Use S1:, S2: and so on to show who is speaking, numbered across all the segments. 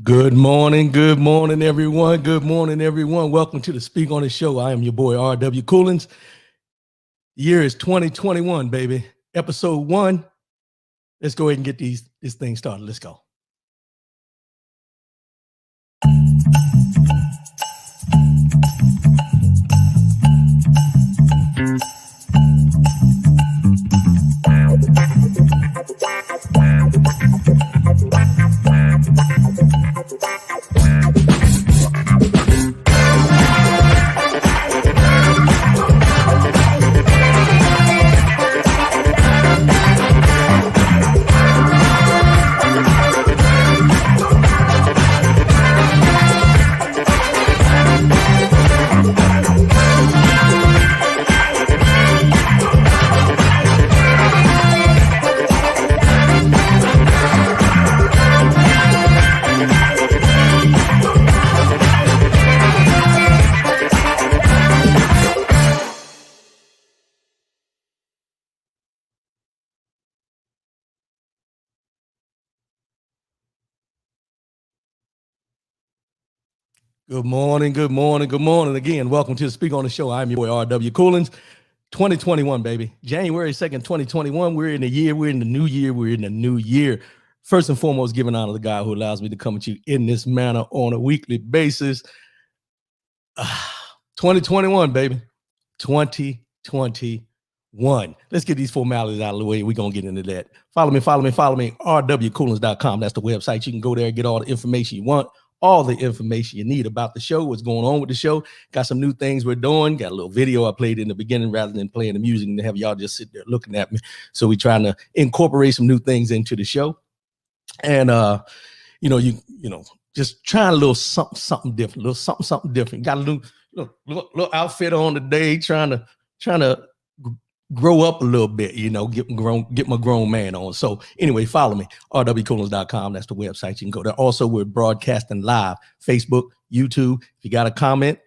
S1: Good morning, everyone. Good morning, everyone. Welcome to the Speak on the Show. I am your boy, R.W. Coolins. The year is 2021, baby. Episode 1. Let's go ahead and get this thing started. Let's go. Good morning. Again, welcome to the Speak on the Show. I'm your boy, R.W. Coolins. 2021, baby. January 2nd, 2021. We're in the new year. First and foremost, giving honor to the God who allows me to come at you in this manner on a weekly basis. 2021, baby. 2021. Let's get these formalities out of the way. We're going to get into that. Follow me. rwcoolins.com. That's the website. You can go there and get all the information you want. All the information you need about the show, what's going on with the show. Got some new things we're doing. Got a little video I played in the beginning rather than playing the music and have y'all just sit there looking at me. So we're trying to incorporate some new things into the show. And, just trying a little something different, Got a little outfit on today, trying to grow up a little bit, get my grown man on. So anyway, follow me, rwcoolins.com. That's the website. You can go there. Also, we're broadcasting live, Facebook, YouTube. If you got a comment,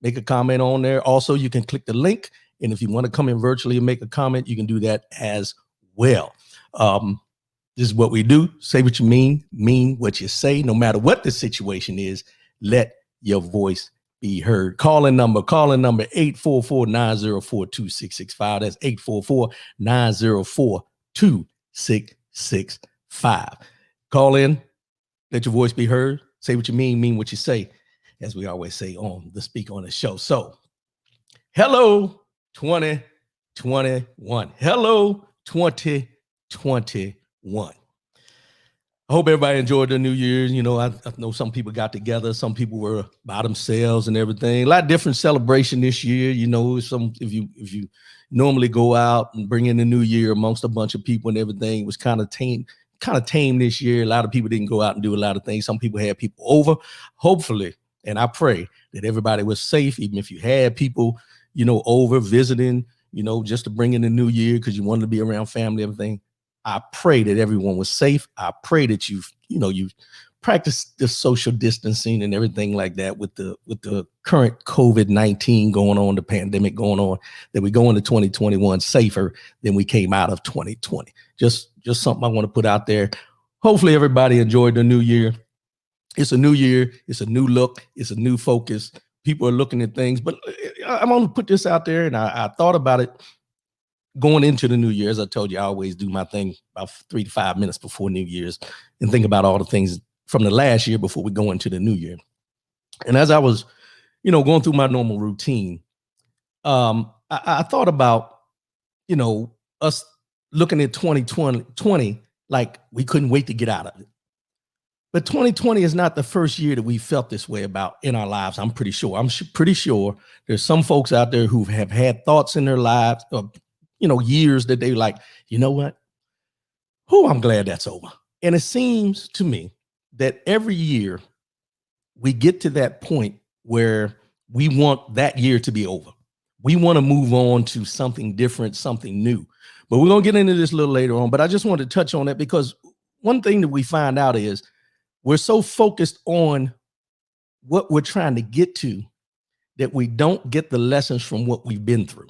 S1: make a comment on there. Also, you can click the link. And if you want to come in virtually and make a comment, you can do that as well. This is what we do. Say what you mean what you say. No matter what the situation is, let your voice be heard. Calling number 844-904-2665. That's 844-904-2665. Call in, let your voice be heard. Say what you mean what you say, as we always say on the Speak on the Show. So, hello 2021. Hello 2021. I hope everybody enjoyed their New Year's. I know some people got together. Some people were by themselves and everything. A lot of different celebration this year. If you normally go out and bring in the New Year amongst a bunch of people and everything, it was kind of tame this year. A lot of people didn't go out and do a lot of things. Some people had people over. Hopefully, and I pray that everybody was safe, even if you had people, over visiting, just to bring in the New Year because you wanted to be around family, everything. I pray that everyone was safe. I pray that you practiced the social distancing and everything like that with the current COVID-19 going on, the pandemic going on, that we go into 2021 safer than we came out of 2020. Just something I want to put out there. Hopefully everybody enjoyed the new year. It's a new year. It's a new look. It's a new focus. People are looking at things, but I'm going to put this out there, and I thought about it going into the new year. As I told you, I always do my thing about 3 to 5 minutes before New Year's and think about all the things from the last year before we go into the new year. And as I was, going through my normal routine, I thought about, us looking at 2020 like we couldn't wait to get out of it. But 2020 is not the first year that we felt this way about in our lives. I'm pretty sure. Pretty sure there's some folks out there who have had thoughts in their lives, years that they like, you know what? I'm glad that's over. And it seems to me that every year we get to that point where we want that year to be over. We want to move on to something different, something new. But we're going to get into this a little later on. But I just wanted to touch on that because one thing that we find out is we're so focused on what we're trying to get to that we don't get the lessons from what we've been through.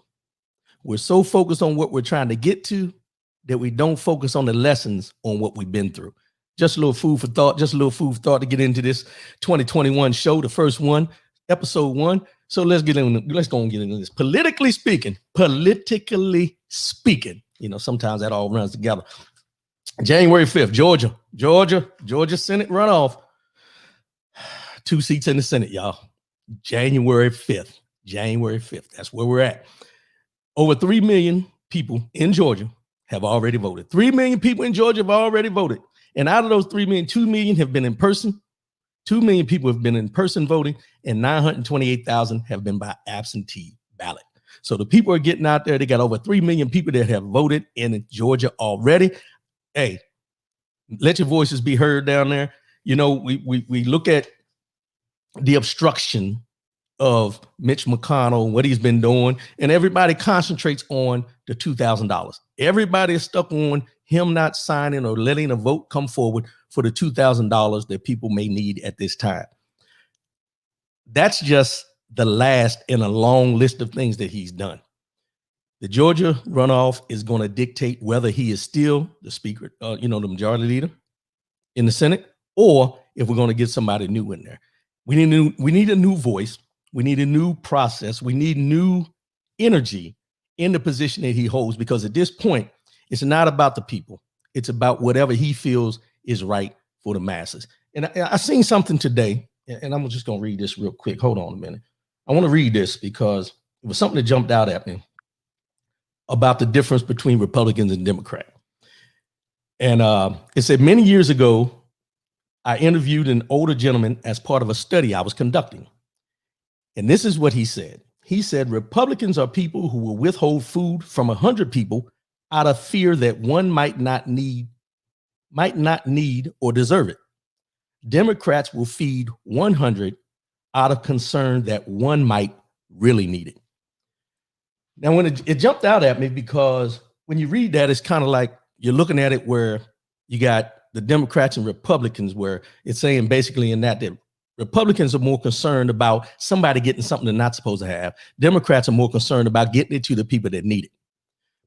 S1: We're so focused on what we're trying to get to that we don't focus on the lessons on what we've been through. just a little food for thought, to get into this 2021 show, the first one, episode 1. So let's go and get into this. Politically speaking, you know, sometimes that all runs together. January 5th, Georgia Senate runoff. 2 seats in the Senate, y'all. January 5th. That's where we're at. Over 3 million people in Georgia have already voted. 3 million people in Georgia have already voted. And out of those 3 million, 2 million have been in person. 2 million people have been in person voting, and 928,000 have been by absentee ballot. So the people are getting out there. They got over 3 million people that have voted in Georgia already. Hey, let your voices be heard down there. You know, we look at the obstruction of Mitch McConnell, what he's been doing, and everybody concentrates on the $2,000. Everybody is stuck on him not signing or letting a vote come forward for the $2,000 that people may need at this time. That's just the last in a long list of things that he's done. The Georgia runoff is going to dictate whether he is still the speaker, the majority leader in the Senate, or if we're going to get somebody new in there. We need a new voice. We need a new process. We need new energy in the position that he holds, because at this point, it's not about the people. It's about whatever he feels is right for the masses. And I seen something today, and I'm just going to read this real quick. Hold on a minute. I want to read this because it was something that jumped out at me about the difference between Republicans and Democrats. And it said, many years ago, I interviewed an older gentleman as part of a study I was conducting. And this is what he said. He said, Republicans are people who will withhold food from 100 people out of fear that one might not need or deserve it. Democrats will feed 100 out of concern that one might really need it. Now, when it jumped out at me, because when you read that, it's kind of like you're looking at it where you got the Democrats and Republicans, where it's saying basically in that Republicans are more concerned about somebody getting something they're not supposed to have. Democrats are more concerned about getting it to the people that need it.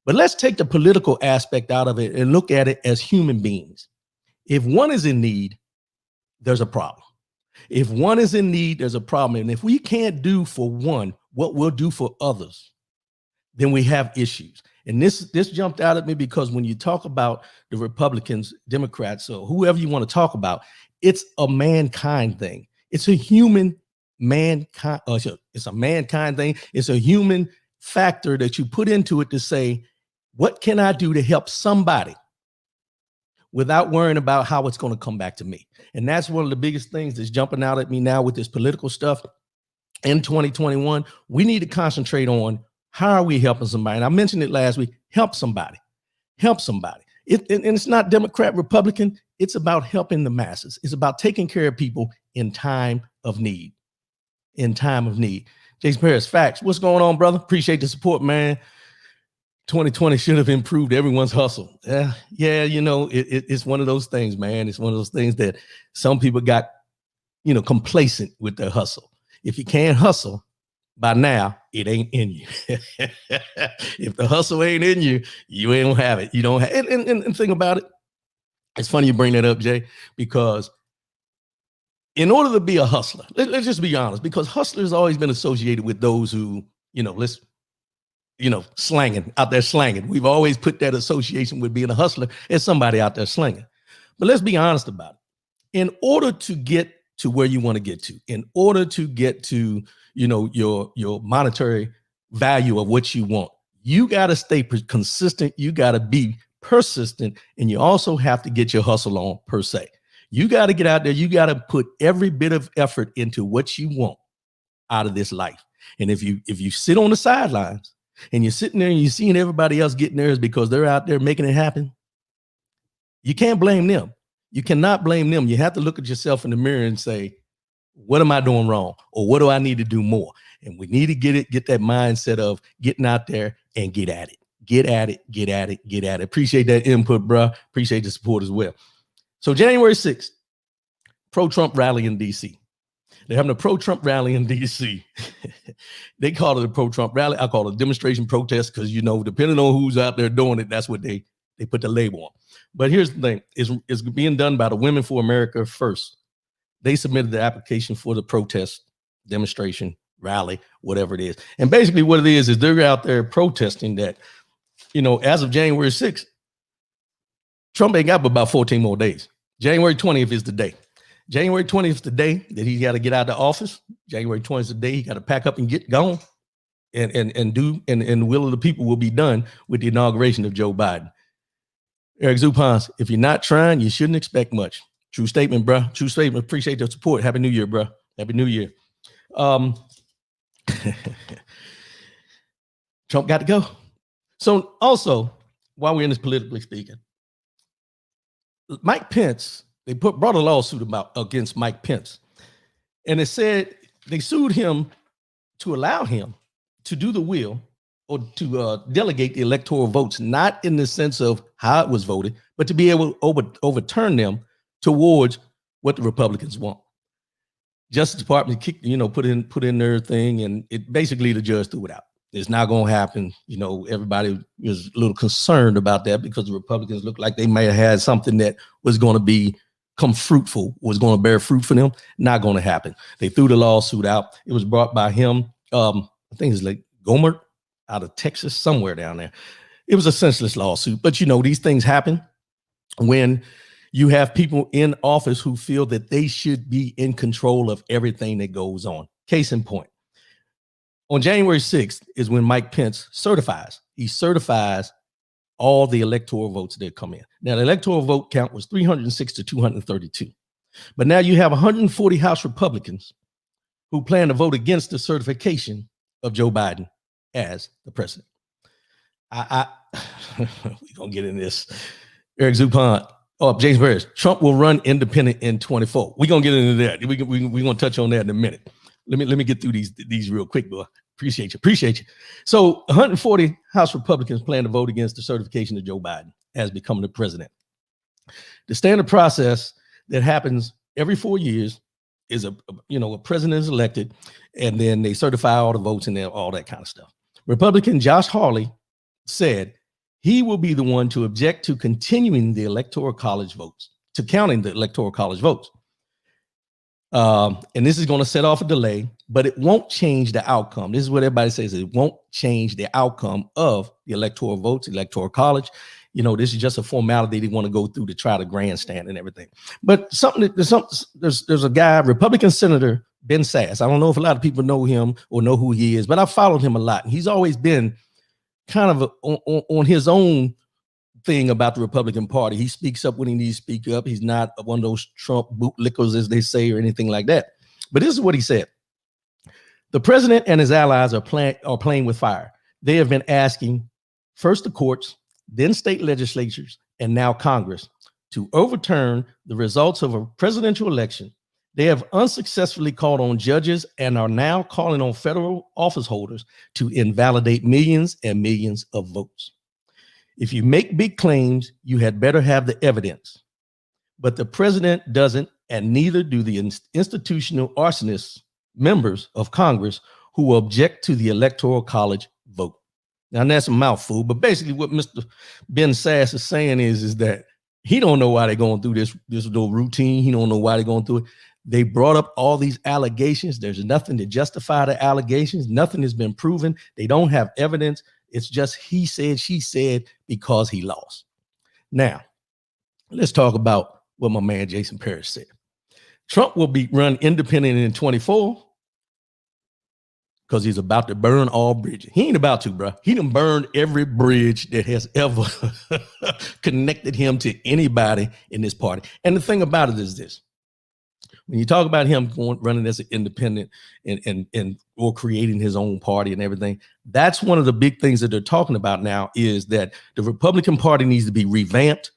S1: But let's take the political aspect out of it and look at it as human beings. If one is in need, there's a problem. If one is in need, there's a problem. And if we can't do for one what we'll do for others, then we have issues. And this jumped out at me because when you talk about the Republicans, Democrats, or whoever you want to talk about, it's a mankind thing. It's a human mankind. It's a mankind thing. It's a human factor that you put into it to say, what can I do to help somebody without worrying about how it's going to come back to me? And that's one of the biggest things that's jumping out at me now with this political stuff in 2021. We need to concentrate on how are we helping somebody? And I mentioned it last week. Help somebody. And it's not Democrat, Republican. It's about helping the masses. It's about taking care of people in time of need. Jason Paris, facts. What's going on, brother? Appreciate the support, man. 2020 should have improved everyone's hustle. Yeah, it's one of those things, man. It's one of those things that some people got, complacent with their hustle. If you can't hustle by now, it ain't in you. If the hustle ain't in you, you ain't gonna have it. You don't have it. And think about it. It's funny you bring that up, Jay, because in order to be a hustler, let's just be honest, because hustlers always been associated with those who, slanging, out there slanging. We've always put that association with being a hustler as somebody out there slanging. But let's be honest about it. In order to get to where you want to get to, in order to get to, your monetary value of what you want, you got to stay consistent. You got to be persistent, and you also have to get your hustle on per se. You got to get out there. You got to put every bit of effort into what you want out of this life. And if you sit on the sidelines and you're sitting there and you're seeing everybody else getting theirs because they're out there making it happen, you can't blame them. You cannot blame them. You have to look at yourself in the mirror and say, what am I doing wrong? Or what do I need to do more? And we need to get that mindset of getting out there and get at it. Get at it. Appreciate that input, bro. Appreciate the support as well. So January 6th, pro-Trump rally in D.C. They're having a pro-Trump rally in D.C. They call it a pro-Trump rally. I call it a demonstration protest because, depending on who's out there doing it, that's what they They put the label on. But here's the thing: it's being done by the Women for America First. They submitted the application for the protest, demonstration, rally, whatever it is. And basically what it is they're out there protesting that, as of January 6th, Trump ain't got but about 14 more days. January 20th is the day. January 20th is the day that he got to get out of the office. January 20th is the day he got to pack up and get gone. And the will of the people will be done with the inauguration of Joe Biden. Eric Zupanc, if you're not trying, you shouldn't expect much. True statement, bro. True statement. Appreciate the support. Happy New Year, bro. Happy New Year. Trump got to go. So also, while we're in this politically speaking, Mike Pence, they brought a lawsuit against Mike Pence. And it said they sued him to allow him to do the will or to delegate the electoral votes, not in the sense of how it was voted, but to be able to overturn them towards what the Republicans want. Justice Department put in their thing, and it basically the judge threw it out. It's not going to happen. Everybody was a little concerned about that because the Republicans looked like they may have had something that was going to become fruitful, was going to bear fruit for them. Not going to happen. They threw the lawsuit out. It was brought by him. I think it's like Gomer out of Texas, somewhere down there. It was a senseless lawsuit, but these things happen when you have people in office who feel that they should be in control of everything that goes on. Case in point, on January 6th is when Mike Pence certifies. He certifies all the electoral votes that come in. Now, the electoral vote count was 306 to 232. But now you have 140 House Republicans who plan to vote against the certification of Joe Biden as the president. We're going to get in this. Eric Zupanc, James Barris, Trump will run independent in 24. We're going to get into that. We're going to touch on that in a minute. Let me get through these real quick, boy. Appreciate you. So 140 House Republicans plan to vote against the certification of Joe Biden as becoming the president. The standard process that happens every 4 years is a president is elected, and then they certify all the votes and all that kind of stuff. Republican Josh Hawley said he will be the one to object to continuing the electoral college votes, to counting the electoral college votes. And this is going to set off a delay, but it won't change the outcome. This is what everybody says. It won't change the outcome of the electoral votes, electoral college. This is just a formality they want to go through to try to grandstand and everything. But there's a guy, Republican Senator Ben Sasse. I don't know if a lot of people know him or know who he is, but I've followed him a lot. He's always been kind of on his own thing about the Republican Party. He speaks up when he needs to speak up. He's not one of those Trump bootlickers, as they say, or anything like that. But this is what he said. The president and his allies are playing with fire. They have been asking first the courts, then state legislatures, and now Congress to overturn the results of a presidential election. They have unsuccessfully called on judges and are now calling on federal office holders to invalidate millions and millions of votes. If you make big claims, you had better have the evidence. But the president doesn't, and neither do the institutional arsonists, members of Congress, who object to the Electoral College vote. Now, that's a mouthful, but basically what Mr. Ben Sasse is saying is that he don't know why they're going through this little routine. He don't know why they're going through it. They brought up all these allegations. There's nothing to justify the allegations. Nothing has been proven. They don't have evidence. It's just he said, she said, because he lost. Now, let's talk about what my man Jason Parrish said. Trump will be run independent in 24 because he's about to burn all bridges. He ain't about to, bro. He done burned every bridge that has ever connected him to anybody in this party. And the thing about it is this. When you talk about him running as an independent and or creating his own party and everything, that's one of the big things that they're talking about now is that the Republican Party needs to be revamped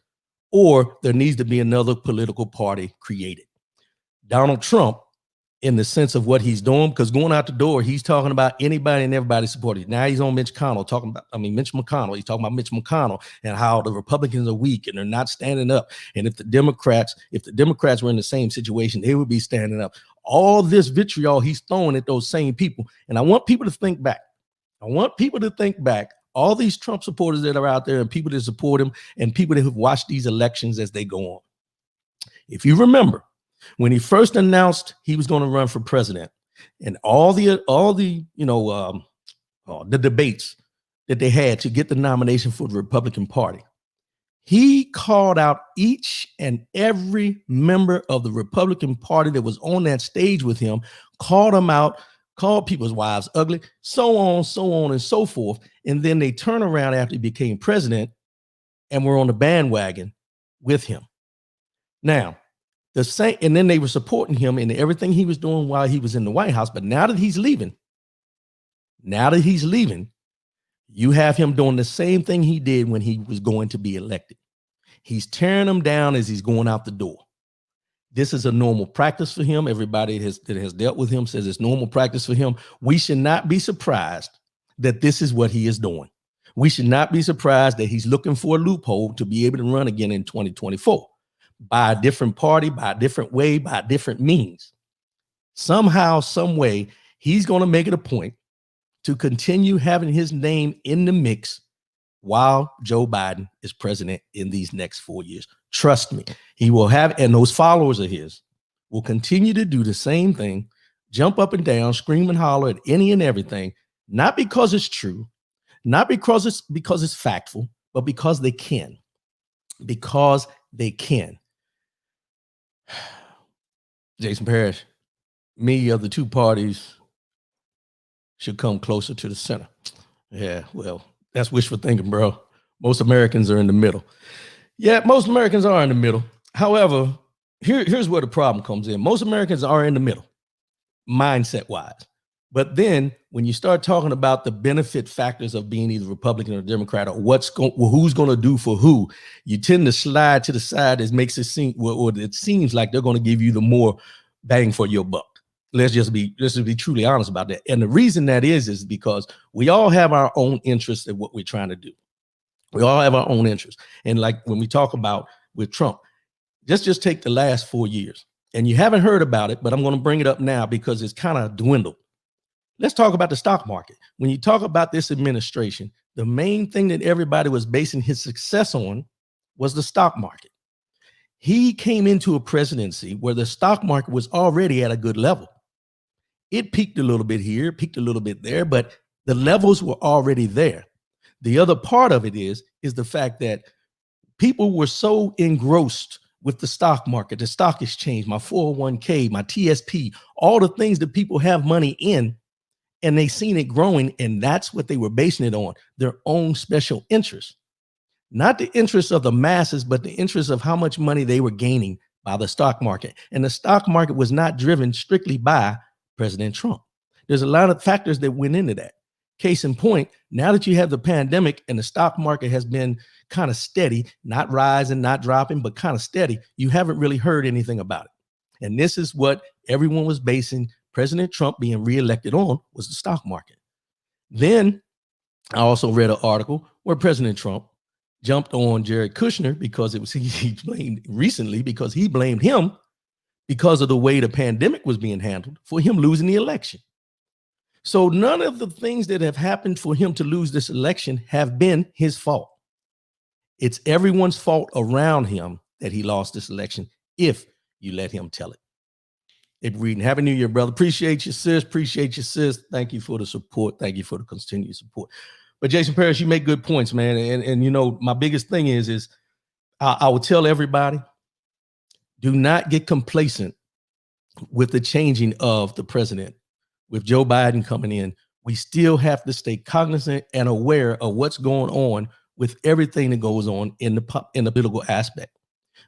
S1: or there needs to be another political party created. Donald Trump, in the sense of what he's doing, because going out the door, he's talking about anybody and everybody supporting. Now he's on Mitch McConnell. He's talking about Mitch McConnell and how the Republicans are weak and they're not standing up. And if the Democrats were in the same situation, they would be standing up. All this vitriol he's throwing at those same people. And I want people to think back. all these Trump supporters that are out there and people that support him and people that have watched these elections as they go on. If you remember, when he first announced he was going to run for president and all the the debates that they had to get the nomination for the Republican Party, he called out each and every member of the Republican Party that was on that stage with him, called them out, called people's wives ugly, so on and so forth. And then they turn around after he became president and were on the bandwagon with him. Now, the same, and then they were supporting him in everything he was doing while he was in the White House. But now that he's leaving, you have him doing the same thing he did when he was going to be elected. He's tearing them down as he's going out the door. This is a normal practice for him. Everybody that has dealt with him says it's normal practice for him. We should not be surprised that this is what he is doing. We should not be surprised that he's looking for a loophole to be able to run again in 2024 by a different party, by a different way, by different means. Somehow, some way, he's going to make it a point to continue having his name in the mix while Joe Biden is president in these next 4 years. Trust me, he will have, and those followers of his will continue to do the same thing, jump up and down, scream and holler at any and everything, not because it's true, not because it's factful, but because they can. Because they can. Jason Parrish, me of the two parties should come closer to the center. Yeah, well, that's wishful thinking, bro. Most Americans are in the middle. Yeah, most Americans are in the middle. However, here's where the problem comes in. Most Americans are in the middle, mindset-wise. But then when you start talking about the benefit factors of being either Republican or Democrat, or who's going to do for who, you tend to slide to the side that makes it seem, or it seems like they're going to give you the more bang for your buck. Let's just be truly honest about that. And the reason that is because we all have our own interests in what we're trying to do. We all have our own interests. And like when we talk about with Trump, just take the last 4 years. And you haven't heard about it, but I'm going to bring it up now because it's kind of dwindled. Let's talk about the stock market. When you talk about this administration, the main thing that everybody was basing his success on was the stock market. He came into a presidency where the stock market was already at a good level. It peaked a little bit here, peaked a little bit there, but the levels were already there. The other part of it is the fact that people were so engrossed with the stock market, the stock exchange, my 401k, my TSP, all the things that people have money in, and they seen it growing, and that's what they were basing it on, their own special interests. Not the interests of the masses, but the interests of how much money they were gaining by the stock market. And the stock market was not driven strictly by President Trump. There's a lot of factors that went into that. Case in point, now that you have the pandemic and the stock market has been kind of steady, not rising, not dropping, but kind of steady, you haven't really heard anything about it. And this is what everyone was basing President Trump being reelected on, was the stock market. Then I also read an article where President Trump jumped on Jared Kushner because it was he blamed recently because he blamed him because of the way the pandemic was being handled for him losing the election. So none of the things that have happened for him to lose this election have been his fault. It's everyone's fault around him that he lost this election, if you let him tell it. Abe Reading, Happy New Year, brother. Appreciate you, sis. Appreciate you, sis. Thank you for the support. Thank you for the continued support. But Jason Parrish, you make good points, man. And you know, my biggest thing is I would tell everybody, do not get complacent with the changing of the president. With Joe Biden coming in, we still have to stay cognizant and aware of what's going on with everything that goes on in the political aspect.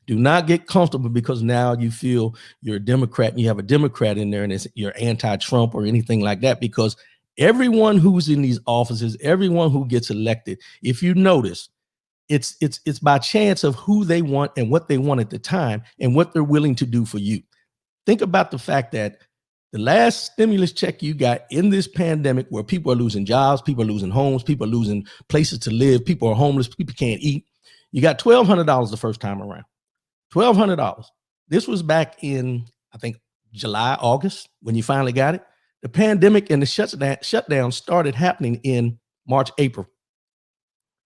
S1: Do not get comfortable because now you feel you're a Democrat and you have a Democrat in there and you're anti-Trump or anything like that, because everyone who's in these offices, everyone who gets elected, if you notice, it's by chance of who they want and what they want at the time and what they're willing to do for you. Think about the fact that the last stimulus check you got in this pandemic, where people are losing jobs, people are losing homes, people are losing places to live, people are homeless, people can't eat. You got $1,200 the first time around. $1,200. This was back in, I think, July, August, when you finally got it. The pandemic and the shutdown started happening in March, April.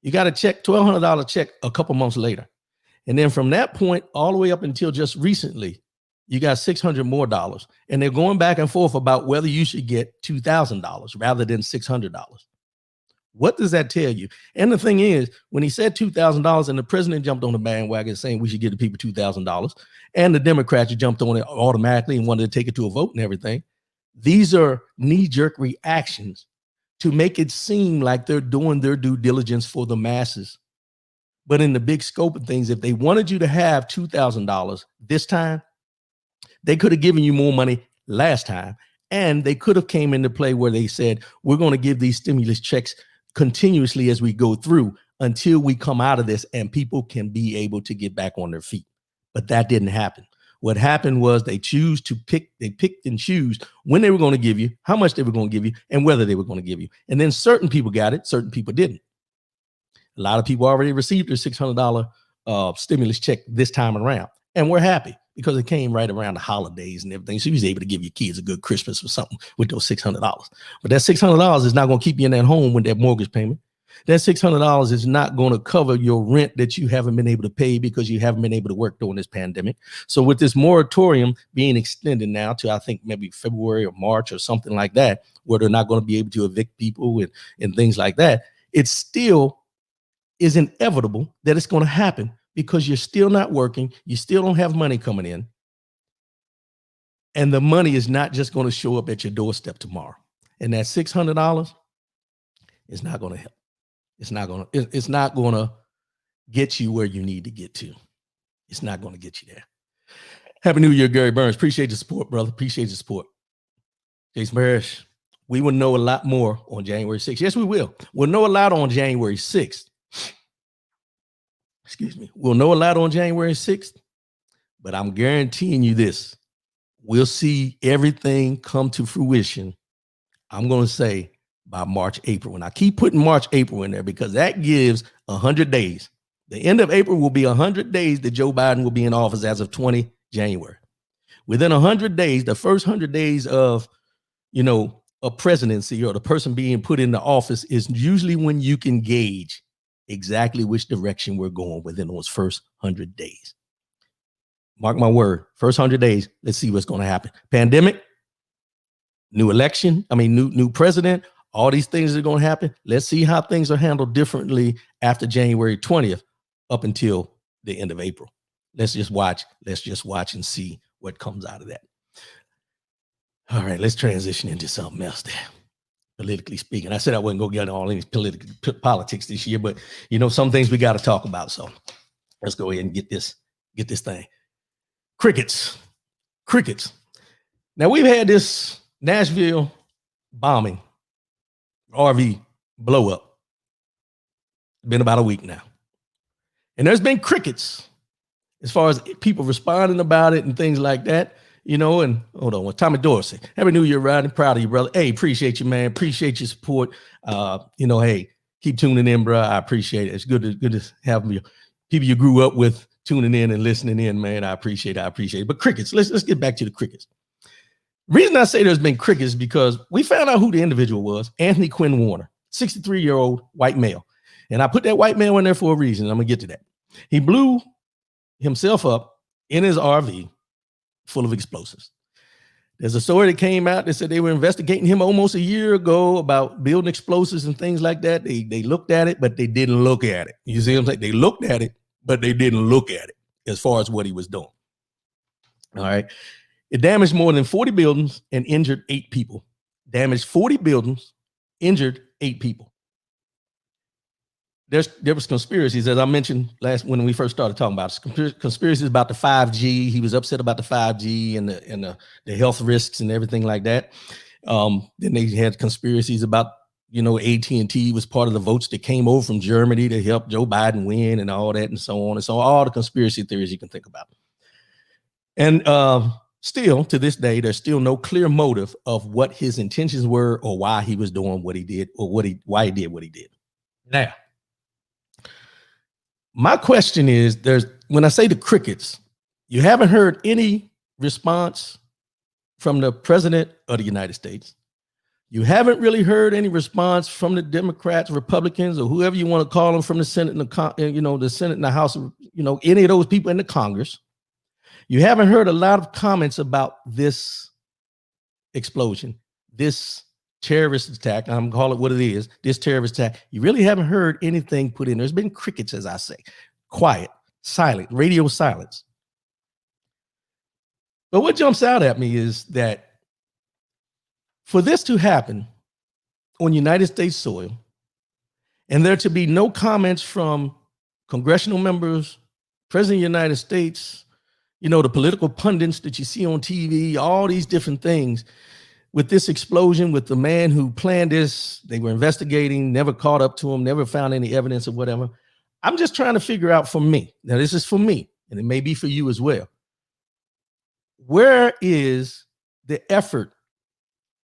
S1: You got a check, $1,200 check a couple months later. And then from that point all the way up until just recently, you got $600 more. And they're going back and forth about whether you should get $2,000 rather than $600. What does that tell you? And the thing is, when he said $2,000 and the president jumped on the bandwagon saying we should give the people $2,000, and the Democrats jumped on it automatically and wanted to take it to a vote and everything, these are knee-jerk reactions to make it seem like they're doing their due diligence for the masses. But in the big scope of things, if they wanted you to have $2,000 this time, they could have given you more money last time. And they could have came into play where they said, we're going to give these stimulus checks continuously as we go through until we come out of this and people can be able to get back on their feet. But that didn't happen. What happened was they picked and choose when they were going to give you, how much they were going to give you, and whether they were going to give you. And then certain people got it, certain people didn't. A lot of people already received their $600 stimulus check this time around. And we're happy because it came right around the holidays and everything. So he was able to give your kids a good Christmas or something with those $600. But that $600 is not going to keep you in that home with that mortgage payment. That $600 is not going to cover your rent that you haven't been able to pay because you haven't been able to work during this pandemic. So with this moratorium being extended now to, I think, maybe February or March or something like that, where they're not going to be able to evict people and things like that, it still is inevitable that it's going to happen because you're still not working. You still don't have money coming in. And the money is not just going to show up at your doorstep tomorrow. And that $600 is not going to help. It's not going to get you where you need to get to. It's not going to get you there. Happy New Year, Gary Burns. Appreciate your support, brother. Appreciate your support. Jason Parrish, we will know a lot more on January 6th. Yes, we will. We'll know a lot on January 6th. Excuse me. We'll know a lot on January 6th, but I'm guaranteeing you this. We'll see everything come to fruition. I'm going to say by March, April. And I keep putting March, April in there because that gives 100 days. The end of April will be 100 days that Joe Biden will be in office as of 20 January. Within 100 days, the first 100 days of, a presidency or the person being put into office is usually when you can gauge exactly which direction we're going within those first 100 days. Mark my word, first 100 days, let's see what's going to happen. Pandemic, new election, new president, all these things are going to happen. Let's see how things are handled differently after January 20th up until the end of April. Let's just watch and see what comes out of that. All right, let's transition into something else there. Politically speaking, I said I wasn't going to get all any politics this year, but some things we got to talk about. So let's go ahead and get this thing. Crickets. Now we've had this Nashville bombing, RV blow up. It's been about a week now. And there's been crickets as far as people responding about it and things like that, and hold on, Tommy Dorsey. Happy New Year, Rodney. Proud of you, brother. Hey, appreciate you, man. Appreciate your support. Hey, keep tuning in, bro. I appreciate it. It's good to have you, people you grew up with tuning in and listening in, man. I appreciate it. But crickets, let's get back to the crickets. Reason I say there's been crickets is because we found out who the individual was, Anthony Quinn Warner, 63-year-old white male. And I put that white male in there for a reason. I'm going to get to that. He blew himself up in his RV full of explosives. There's a story that came out that said they were investigating him almost a year ago about building explosives and things like that. They looked at it, but they didn't look at it. You see what I'm saying? They looked at it, but they didn't look at it as far as what he was doing. All right. It damaged more than 40 buildings and injured 8 people. Damaged 40 buildings, injured 8 people. There was conspiracies, as I mentioned when we first started talking about it, conspiracies about the 5G. He was upset about the 5G and the health risks and everything like that. Then they had conspiracies about, AT&T was part of the votes that came over from Germany to help Joe Biden win and all that and so on and so on. All the conspiracy theories you can think about. And still to this day, there's still no clear motive of what his intentions were or why he was doing what he did or why he did what he did. Now, my question is, when I say the crickets, you haven't heard any response from the president of the United States. You haven't really heard any response from the Democrats, Republicans, or whoever you want to call them from the Senate and the Senate and the House, any of those people in the Congress. You haven't heard a lot of comments about this explosion, this terrorist attack. I'm gonna call it what it is, this terrorist attack. You really haven't heard anything put in. There's been crickets, as I say, quiet, silent, radio silence. But what jumps out at me is that for this to happen on United States soil, and there to be no comments from congressional members, President of the United States, the political pundits that you see on TV, all these different things, with this explosion, with the man who planned this, they were investigating, never caught up to him, never found any evidence or whatever. I'm just trying to figure out for me, now this is for me, and it may be for you as well. Where is the effort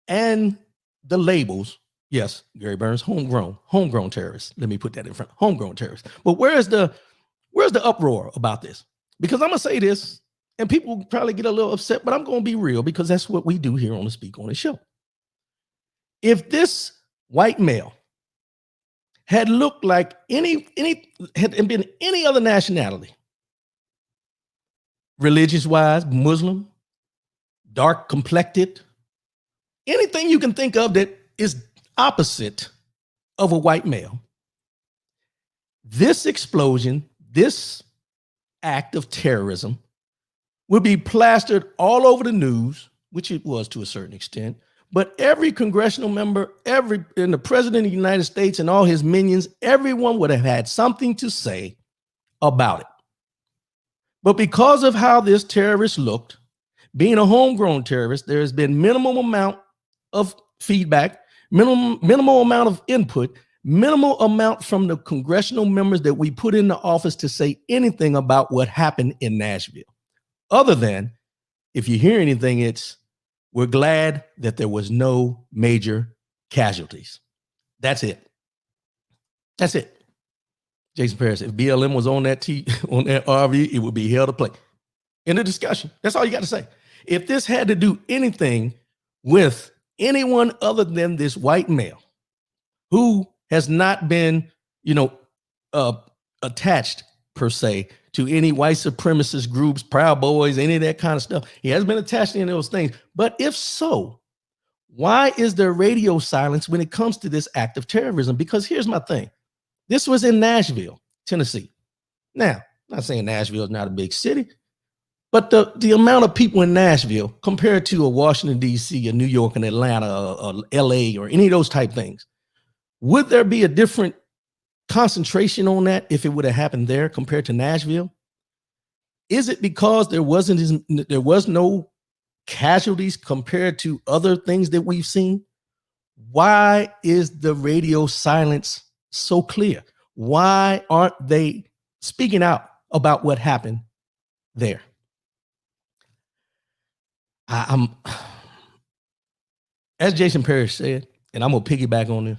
S1: and the labels? Yes, Gary Burns, homegrown terrorists. Let me put that in front, homegrown terrorists. But where's the uproar about this? Because I'm gonna say this, and people will probably get a little upset, but I'm gonna be real because that's what we do here on the Speak On It show. If this white male had looked like had been any other nationality, religious-wise, Muslim, dark complected, anything you can think of that is opposite of a white male, this explosion, this act of terrorism would be plastered all over the news, which it was to a certain extent, but every congressional member, and the president of the United States and all his minions, everyone would have had something to say about it. But because of how this terrorist looked, being a homegrown terrorist, there has been minimal amount of feedback, minimal amount of input, minimal amount from the congressional members that we put into office to say anything about what happened in Nashville. Other than, if you hear anything, it's, we're glad that there was no major casualties. That's it. That's it. Jason Paris, if BLM was on that on that RV, it would be hell to play. In the discussion. That's all you got to say. If this had to do anything with anyone other than this white male who has not been, attached per se to any white supremacist groups, Proud Boys, any of that kind of stuff, he hasn't been attached to any of those things. But if so, why is there radio silence when it comes to this act of terrorism? Because here's my thing. This was in Nashville, Tennessee. Now, I'm not saying Nashville is not a big city, but the amount of people in Nashville compared to a Washington, D.C., a New York, and Atlanta, or L.A., or any of those type things, would there be a different concentration on that if it would have happened there compared to Nashville? Is it because there was no casualties compared to other things that we've seen? Why is the radio silence so clear? Why aren't they speaking out about what happened there? I'm as Jason Parrish said, and I'm gonna piggyback on this.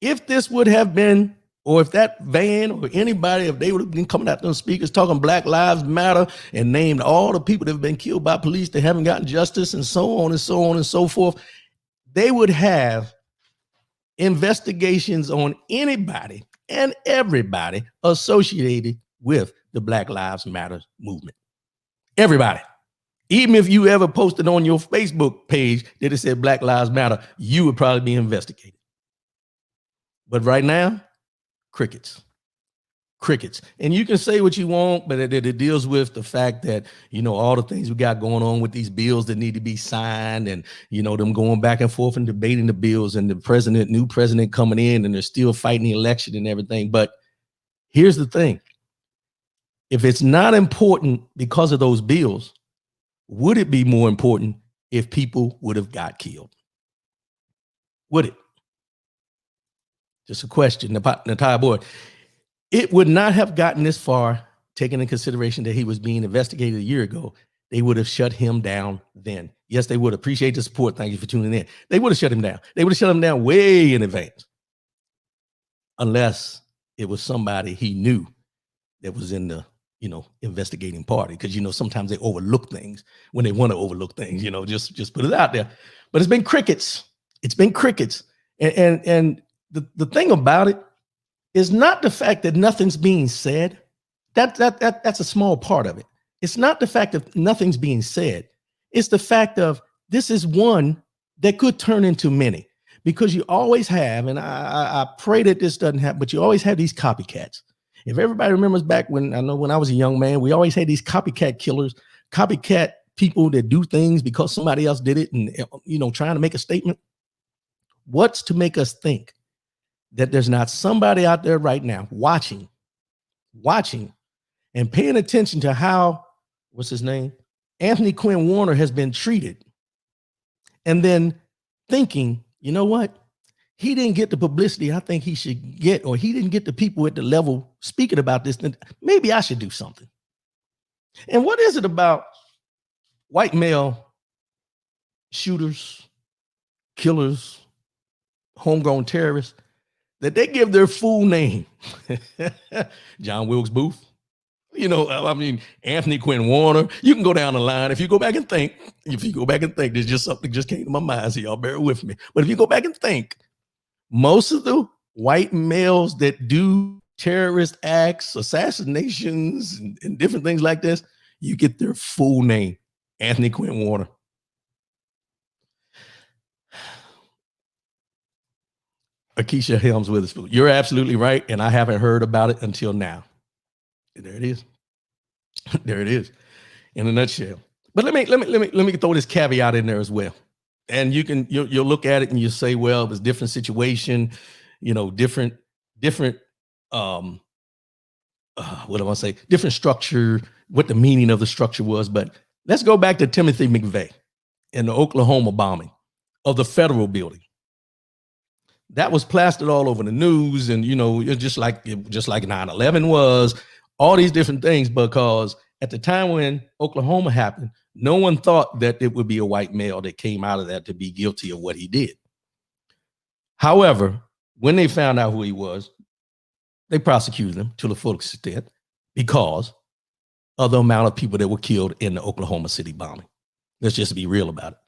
S1: If this would have been, or if that van or anybody, if they would have been coming out those speakers talking Black Lives Matter and named all the people that have been killed by police that haven't gotten justice and so on and so on and so forth, they would have investigations on anybody and everybody associated with the Black Lives Matter movement. Everybody. Even if you ever posted on your Facebook page that it said Black Lives Matter, you would probably be investigated. But right now, crickets. And you can say what you want, but it deals with the fact that, all the things we got going on with these bills that need to be signed, and, them going back and forth and debating the bills, and the new president coming in, and they're still fighting the election and everything. But here's the thing. If it's not important because of those bills, would it be more important if people would have got killed? Would it? Just a question, Natai Boyd. It would not have gotten this far, taking into consideration that he was being investigated a year ago. They would have shut him down then. Yes, they would. Appreciate the support. Thank you for tuning in. They would have shut him down. They would have shut him down way in advance. Unless it was somebody he knew that was in the, investigating party. Because, sometimes they overlook things when they want to overlook things, just put it out there. But it's been crickets. It's been crickets. And the thing about it is not the fact that nothing's being said. That's a small part of it. It's not the fact that nothing's being said. It's the fact of this is one that could turn into many, because you always have, and I pray that this doesn't happen, but you always have these copycats. If everybody remembers back when I was a young man, we always had these copycat killers, copycat people that do things because somebody else did it, and trying to make a statement. What's to make us think that there's not somebody out there right now watching and paying attention to how, what's his name? Anthony Quinn Warner has been treated, and then thinking, you know what? He didn't get the publicity I think he should get, or he didn't get the people at the level speaking about this. Then maybe I should do something. And what is it about white male shooters, killers, homegrown terrorists that they give their full name? John Wilkes Booth, Anthony Quinn Warner. You can go down the line. If you go back and think, there's just something just came to my mind, so y'all bear with me. But if you go back and think, most of the white males that do terrorist acts, assassinations, and different things like this, you get their full name, Anthony Quinn Warner. Akeisha Helms Witherspoon. You're absolutely right, and I haven't heard about it until now. There it is. There it is, in a nutshell. But let me throw this caveat in there as well. And you'll look at it and you say, well, it was a different situation, different different structure, what the meaning of the structure was. But let's go back to Timothy McVeigh and the Oklahoma bombing of the federal building. That was plastered all over the news, and it's just like 9/11 was, all these different things, because at the time when Oklahoma happened, no one thought that it would be a white male that came out of that to be guilty of what he did. However, when they found out who he was, they prosecuted him to the full extent because of the amount of people that were killed in the Oklahoma City bombing. Let's just be real about it.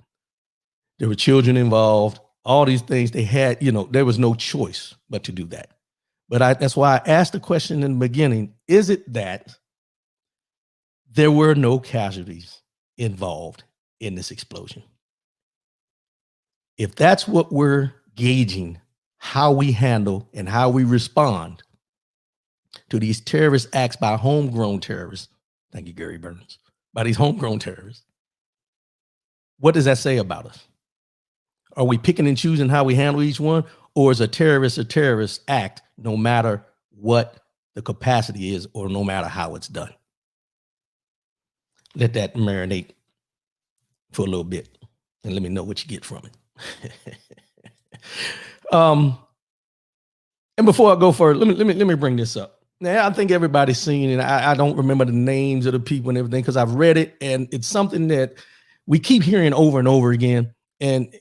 S1: There were children involved, all these things. They had, there was no choice but to do that. But that's why I asked the question in the beginning, is it that there were no casualties involved in this explosion? If that's what we're gauging, how we handle and how we respond to these terrorist acts by homegrown terrorists, thank you, Gary Burns, by these homegrown terrorists, what does that say about us? Are we picking and choosing how we handle each one? Or is a terrorist act, no matter what the capacity is or no matter how it's done? Let that marinate for a little bit and let me know what you get from it. And before I go further, let me bring this up. Now, I think everybody's seen it. I don't remember the names of the people and everything because I've read it, and it's something that we keep hearing over and over again. And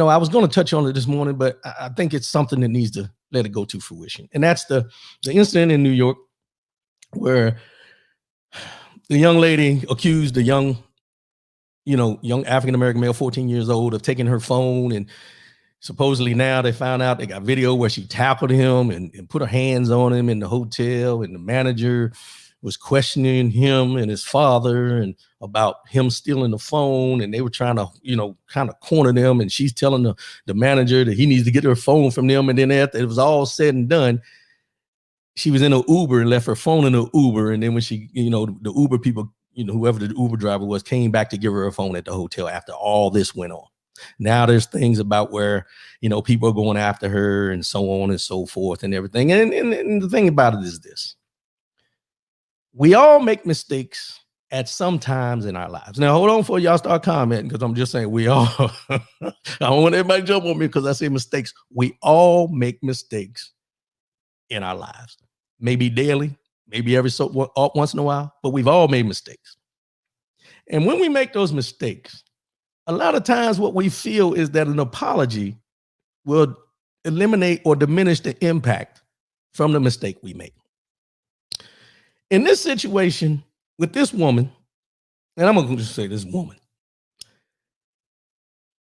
S1: I was going to touch on it this morning, but I think it's something that needs to let it go to fruition. And that's the incident in New York where the young lady accused the young African-American male, 14 years old, of taking her phone. And supposedly now they found out, they got video where she tackled him and put her hands on him in the hotel. And the manager was questioning him and his father and about him stealing the phone. And they were trying to, kind of corner them. And she's telling the manager that he needs to get her phone from them. And then after it was all said and done, she was in an Uber and left her phone in an Uber. And then when she, the Uber people, whoever the Uber driver was, came back to give her a phone at the hotel after all this went on. Now there's things about where, people are going after her and so on and so forth and everything. And the thing about it is this. We all make mistakes at some times in our lives. Now, hold on before y'all start commenting, because I'm just saying we all, I don't want everybody to jump on me because I say mistakes. We all make mistakes in our lives. Maybe daily, maybe every once in a while, but we've all made mistakes. And when we make those mistakes, a lot of times what we feel is that an apology will eliminate or diminish the impact from the mistake we make. In this situation with this woman, and I'm going to just say this woman,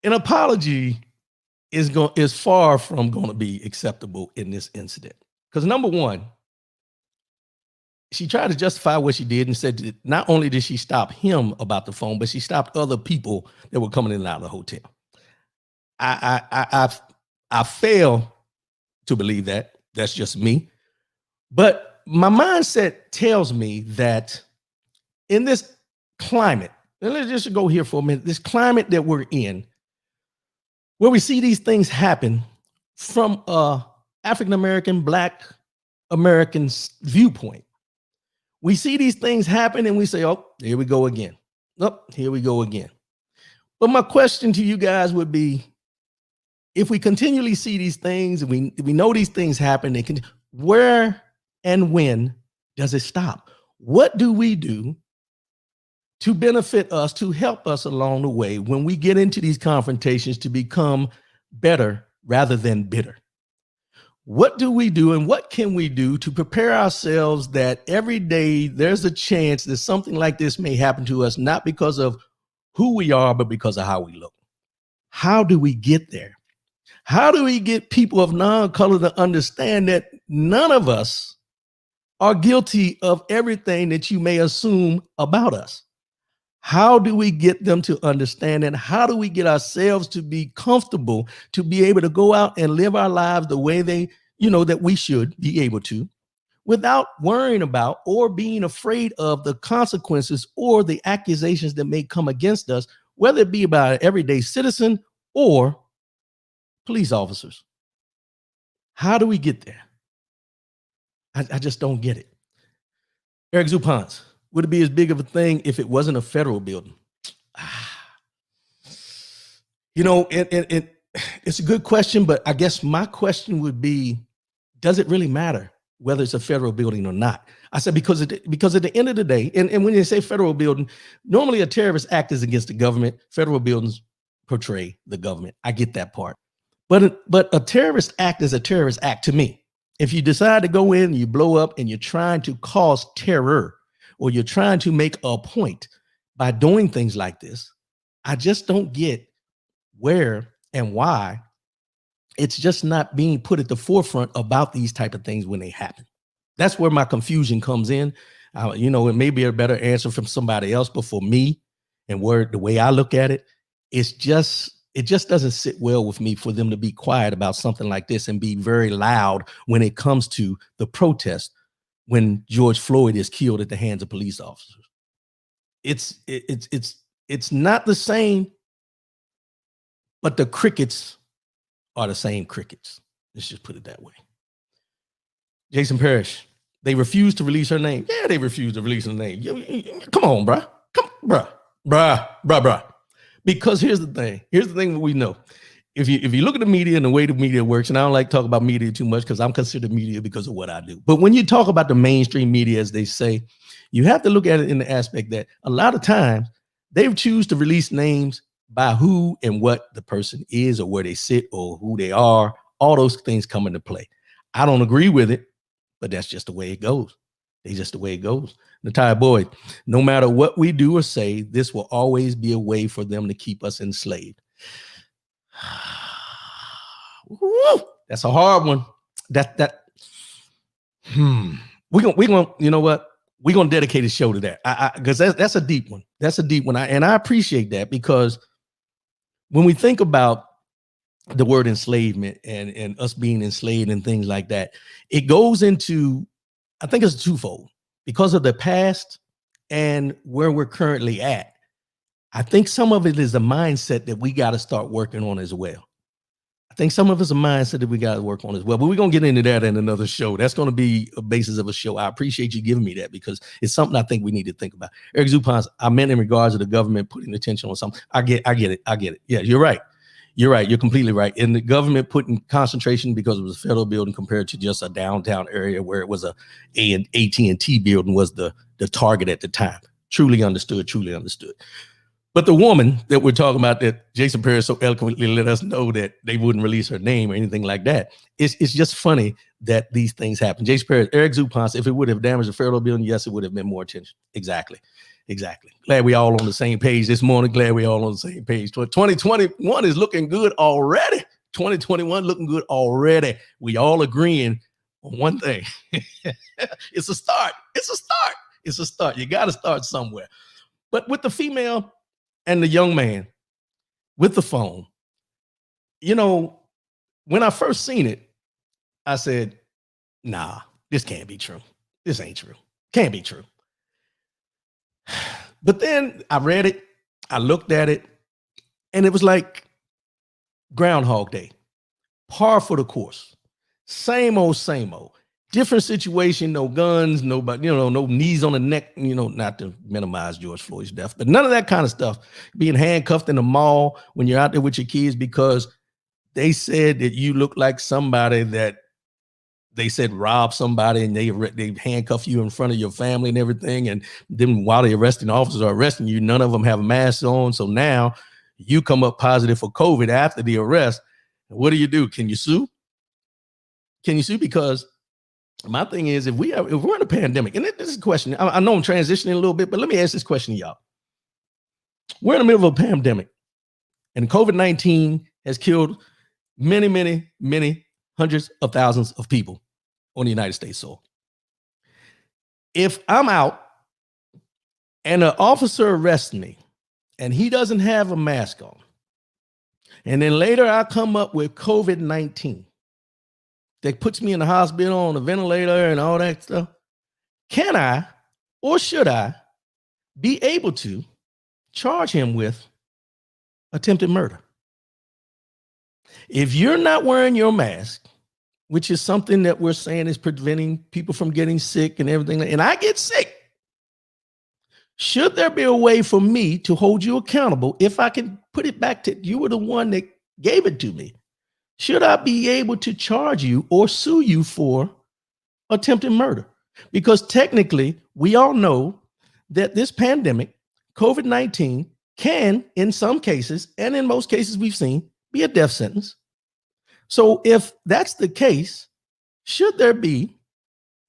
S1: an apology is far from going to be acceptable in this incident. Because number one, she tried to justify what she did and said that not only did she stop him about the phone, but she stopped other people that were coming in and out of the hotel. I fail to believe that. That's just me. But my mindset tells me that in this climate, and let's just go here for a minute, this climate that we're in, where we see these things happen from a African-American, Black American's viewpoint. We see these things happen and we say, oh, here we go again. Oh, here we go again. But my question to you guys would be, if we continually see these things and we know these things happen, where and when does it stop? What do we do to benefit us, to help us along the way when we get into these confrontations to become better rather than bitter? What do we do and what can we do to prepare ourselves that every day there's a chance that something like this may happen to us, not because of who we are, but because of how we look? How do we get there? How do we get people of non-color to understand that none of us are guilty of everything that you may assume about us? How do we get them to understand that? How do we get ourselves to be comfortable to be able to go out and live our lives the way they, that we should be able to, without worrying about or being afraid of the consequences or the accusations that may come against us, whether it be by an everyday citizen or police officers? How do we get there? I just don't get it. Eric Zupanc, would it be as big of a thing if it wasn't a federal building? It's a good question, but I guess my question would be, does it really matter whether it's a federal building or not? I said, because at the end of the day, and when you say federal building, normally a terrorist act is against the government. Federal buildings portray the government. I get that part. But a terrorist act is a terrorist act to me. If you decide to go in and you blow up and you're trying to cause terror, or you're trying to make a point by doing things like this, I just don't get where and why it's just not being put at the forefront about these type of things when they happen. That's where my confusion comes in. It may be a better answer from somebody else, but for me and the way I look at it, it just doesn't sit well with me for them to be quiet about something like this and be very loud when it comes to the protest when George Floyd is killed at the hands of police officers. It's not the same, but the crickets are the same crickets. Let's just put it that way. Jason Parrish, they refused to release her name. Yeah, they refused to release her name. Come on, bruh. Bruh. Because here's the thing that we know. If you look at the media and the way the media works, and I don't like to talk about media too much because I'm considered media because of what I do. But when you talk about the mainstream media, as they say, you have to look at it in the aspect that a lot of times they choose to release names by who and what the person is or where they sit or who they are. All those things come into play. I don't agree with it, but that's just the way it goes. It's just the way it goes. Natia Boyd, no matter what we do or say, this will always be a way for them to keep us enslaved. That's a hard one. We're gonna, you know what? We're gonna dedicate a show to that. Because that's a deep one. That's a deep one. And I appreciate that, because when we think about the word enslavement and us being enslaved and things like that, it goes into, I think it's twofold. Because of the past and where we're currently at, I think some of it is a mindset that we got to start working on as well. I think some of it's a mindset that we got to work on as well. But we're going to get into that in another show. That's going to be a basis of a show. I appreciate you giving me that, because it's something I think we need to think about. Eric Zupanc, I meant in regards to the government putting attention on something. I get it. Yeah, you're right. You're completely right. And the government putting concentration because it was a federal building compared to just a downtown area where it was an AT&T building was the target at the time. Truly understood. But the woman that we're talking about, that Jason Parrish so eloquently let us know that they wouldn't release her name or anything like that. It's just funny that these things happen. Jason Parrish, Eric Zupanc, if it would have damaged the federal building, yes, it would have been more attention. Exactly. Glad we all on the same page this morning. Glad we all on the same page. 2021 is looking good already. 2021 looking good already. We all agreeing on one thing. It's a start. It's a start. It's a start. You got to start somewhere. But with the female and the young man with the phone, you know, when I first seen it, I said, nah, this can't be true. This ain't true. Can't be true. But then I read it, I looked at it, and it was like Groundhog Day, par for the course. Same old, different situation, no guns, nobody, no knees on the neck, not to minimize George Floyd's death, but none of that kind of stuff. Being handcuffed in the mall when you're out there with your kids because they said that you look like somebody that they said robbed somebody, and they handcuff you in front of your family and everything. And then while the arresting officers are arresting you, none of them have masks on. So now you come up positive for COVID after the arrest. What do? Can you sue? Can you sue? Because my thing is, if we're in a pandemic, and this is a question, I know I'm transitioning a little bit, but let me ask this question to y'all. We're in the middle of a pandemic, and COVID-19 has killed many, many, many hundreds of thousands of people on the United States soil. If I'm out and an officer arrests me and he doesn't have a mask on, and then later I come up with COVID-19 that puts me in the hospital on a ventilator and all that stuff, can I or should I be able to charge him with attempted murder? If you're not wearing your mask, which is something that we're saying is preventing people from getting sick and everything, and I get sick, should there be a way for me to hold you accountable if I can put it back to you were the one that gave it to me? Should I be able to charge you or sue you for attempted murder? Because technically, we all know that this pandemic, COVID-19, can, in some cases, and in most cases we've seen, be a death sentence. So if that's the case, should there be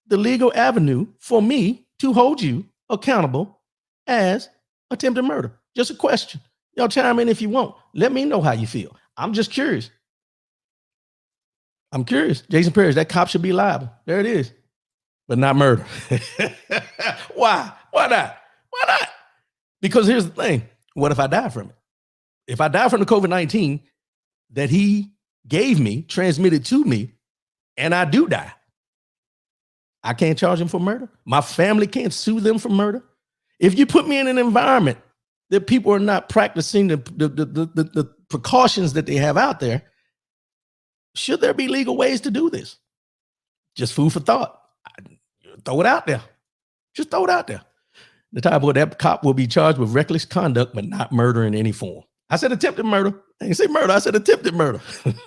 S1: the legal avenue for me to hold you accountable as attempted murder? Just a question. Y'all chime in if you want. Let me know how you feel. I'm just curious. I'm curious. Jason Parrish, that cop should be liable. There it is. But not murder. Why? Why not? Why not? Because here's the thing. What if I die from it? If I die from the COVID-19 that he gave me, transmitted to me, and I do die, I can't charge him for murder. My family can't sue them for murder. If you put me in an environment that people are not practicing the precautions that they have out there, should there be legal ways to do this? Just food for thought. Throw it out there. Just throw it out there. The type of that cop will be charged with reckless conduct, but not murder in any form. I said attempted murder. I didn't say murder. I said attempted murder.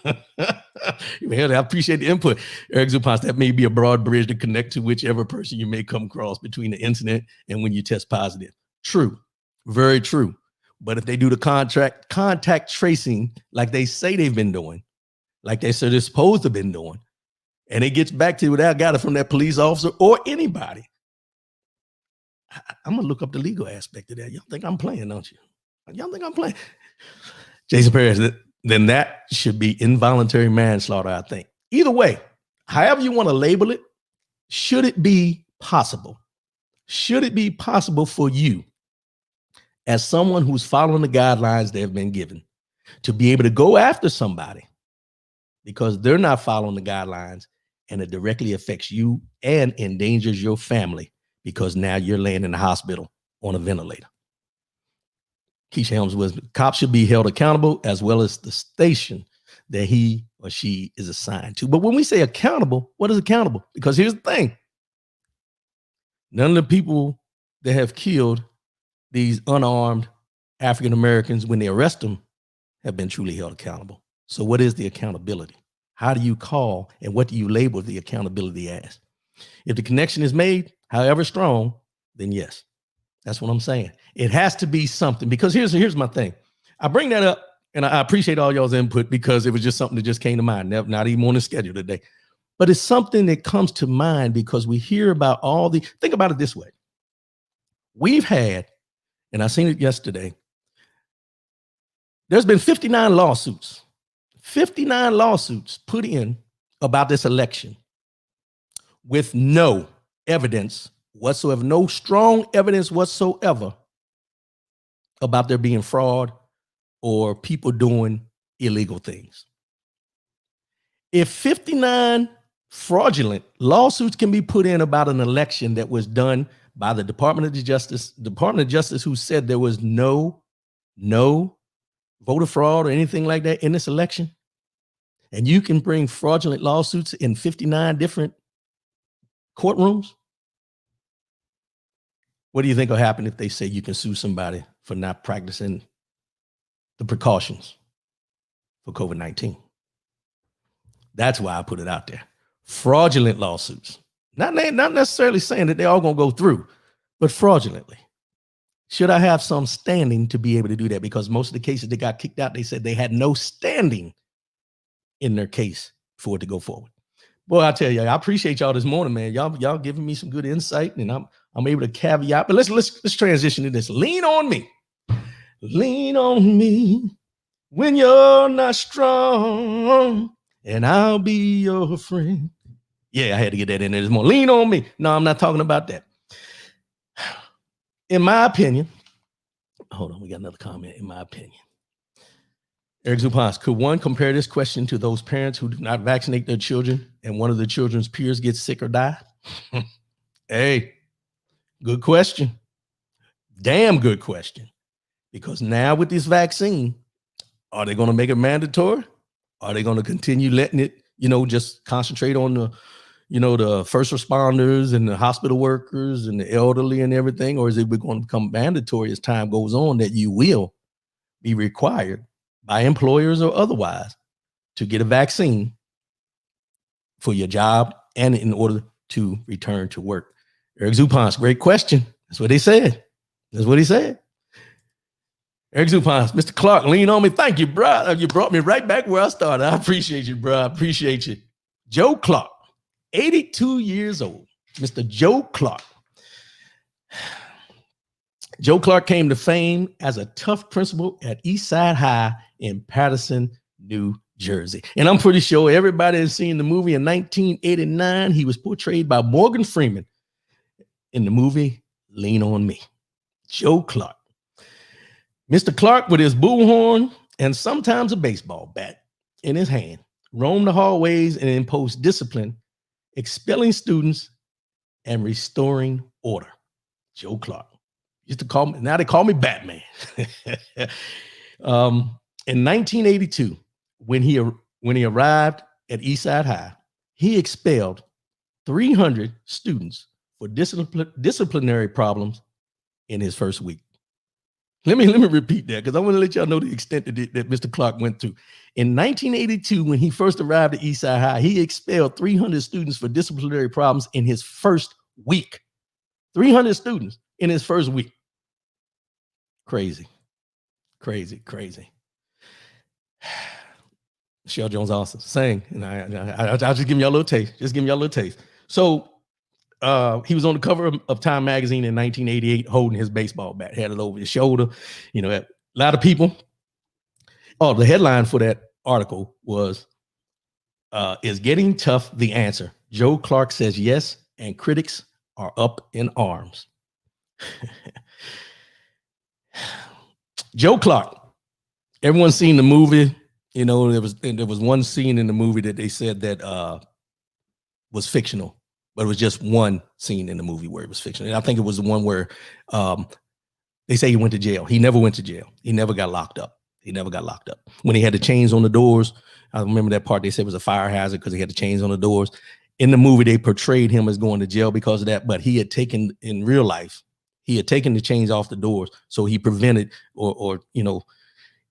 S1: I appreciate the input. Eric Zupas, that may be a broad bridge to connect to whichever person you may come across between the incident and when you test positive. True. Very true. But if they do the contact tracing like they say they've been doing, like they said they're supposed to have been doing, and it gets back to that got it from that police officer or anybody, I'm going to look up the legal aspect of that. Y'all think I'm playing, don't you? Y'all think I'm playing? Jason Parrish, then that should be involuntary manslaughter, I think. Either way, however you want to label it, should it be possible? Should it be possible for you, as someone who's following the guidelines that have been given, to be able to go after somebody because they're not following the guidelines and it directly affects you and endangers your family because now you're laying in the hospital on a ventilator? Keisha Helms was, cops should be held accountable as well as the station that he or she is assigned to. But when we say accountable, what is accountable? Because here's the thing. None of the people that have killed these unarmed African Americans, when they arrest them, have been truly held accountable. So what is the accountability? How do you call and what do you label the accountability as? If the connection is made, however strong, then yes. That's what I'm saying. It has to be something, because here's my thing. I bring that up and I appreciate all y'all's input because it was just something that just came to mind, not even on the schedule today. But it's something that comes to mind because we hear about think about it this way. We've had, and I seen it yesterday, there's been 59 lawsuits 59 lawsuits put in about this election with no evidence whatsoever, no strong evidence whatsoever about there being fraud or people doing illegal things. If 59 fraudulent lawsuits can be put in about an election that was done by the Department of Justice, who said there was no voter fraud or anything like that in this election, and you can bring fraudulent lawsuits in 59 different courtrooms, what do you think will happen if they say you can sue somebody for not practicing the precautions for COVID-19? That's why I put it out there. Fraudulent lawsuits. Not necessarily saying that they're all going to go through, but fraudulently. Should I have some standing to be able to do that? Because most of the cases that got kicked out, they said they had no standing in their case for it to go forward. Boy, I tell you, I appreciate y'all this morning, man. Y'all giving me some good insight, and I'm able to caveat. But let's transition to this. Lean on me. Lean on me when you're not strong, and I'll be your friend. Yeah, I had to get that in there this morning. Lean on me. No, I'm not talking about that. In my opinion, hold on, we got another comment. In my opinion, Eric Zupas, could one compare this question to those parents who do not vaccinate their children and one of the children's peers gets sick or die? Hey, good question. Damn good question. Because now with this vaccine, are they going to make it mandatory? Are they going to continue letting it, just concentrate on the, the first responders and the hospital workers and the elderly and everything? Or is it going to become mandatory as time goes on that you will be required by employers or otherwise to get a vaccine for your job and in order to return to work? Eric Zupas, great question. That's what they said. That's what he said. Eric Zupas, Mr. Clark, lean on me. Thank you, bro. You brought me right back where I started. I appreciate you, bro. I appreciate you. Joe Clark, 82 years old. Mr. Joe Clark. Joe Clark came to fame as a tough principal at Eastside High in Paterson, New Jersey. And I'm pretty sure everybody has seen the movie in 1989. He was portrayed by Morgan Freeman in the movie Lean on Me. Joe Clark. Mr. Clark, with his bullhorn and sometimes a baseball bat in his hand, roamed the hallways and imposed discipline, expelling students and restoring order. Joe Clark. Used to call me, now they call me Batman. In 1982, when he arrived at Eastside High, he expelled 300 students for disciplinary problems in his first week. Let me repeat that, because I want to let y'all know the extent that Mr. Clark went through. In 1982, when he first arrived at Eastside High, he expelled 300 students for disciplinary problems in his first week. 300 students in his first week. Crazy. Michelle Jones Austin sang, and I'll just give y'all a little taste. So he was on the cover of Time magazine in 1988, holding his baseball bat, had it over his shoulder. A lot of people. Oh, the headline for that article was, "Is getting tough the answer? Joe Clark says yes, and critics are up in arms." Joe Clark. Everyone's seen the movie. There was one scene in the movie that they said that was fictional. But it was just one scene in the movie where it was fictional. And I think it was the one where they say he went to jail. He never went to jail. He never got locked up. When he had the chains on the doors, I remember that part. They said it was a fire hazard because he had the chains on the doors. In the movie, they portrayed him as going to jail because of that. But he had taken, in real life, the chains off the doors. So he prevented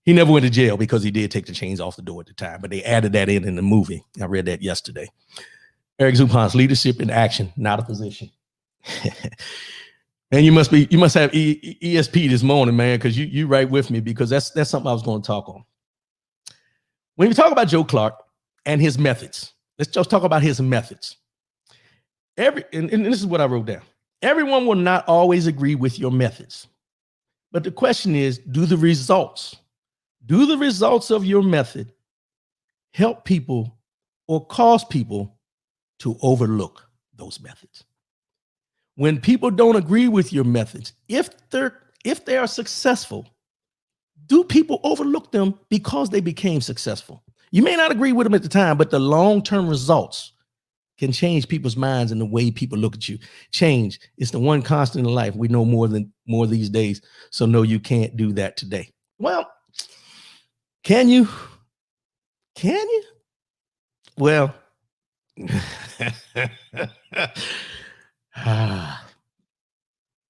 S1: he never went to jail because he did take the chains off the door at the time. But they added that in the movie. I read that yesterday. Eric Zupas, leadership in action, not a position. And you must have ESP this morning, man, because you right with me, because that's something I was going to talk on. When we talk about Joe Clark and his methods, let's just talk about his methods. And this is what I wrote down. Everyone will not always agree with your methods. But the question is, do the results of your method help people or cause people to overlook those methods. When people don't agree with your methods, if they are successful, do people overlook them because they became successful? You may not agree with them at the time, but the long-term results can change people's minds and the way people look at you. Change is the one constant in life. We know more these days. So no, you can't do that today. Well, can you? Can you? Well,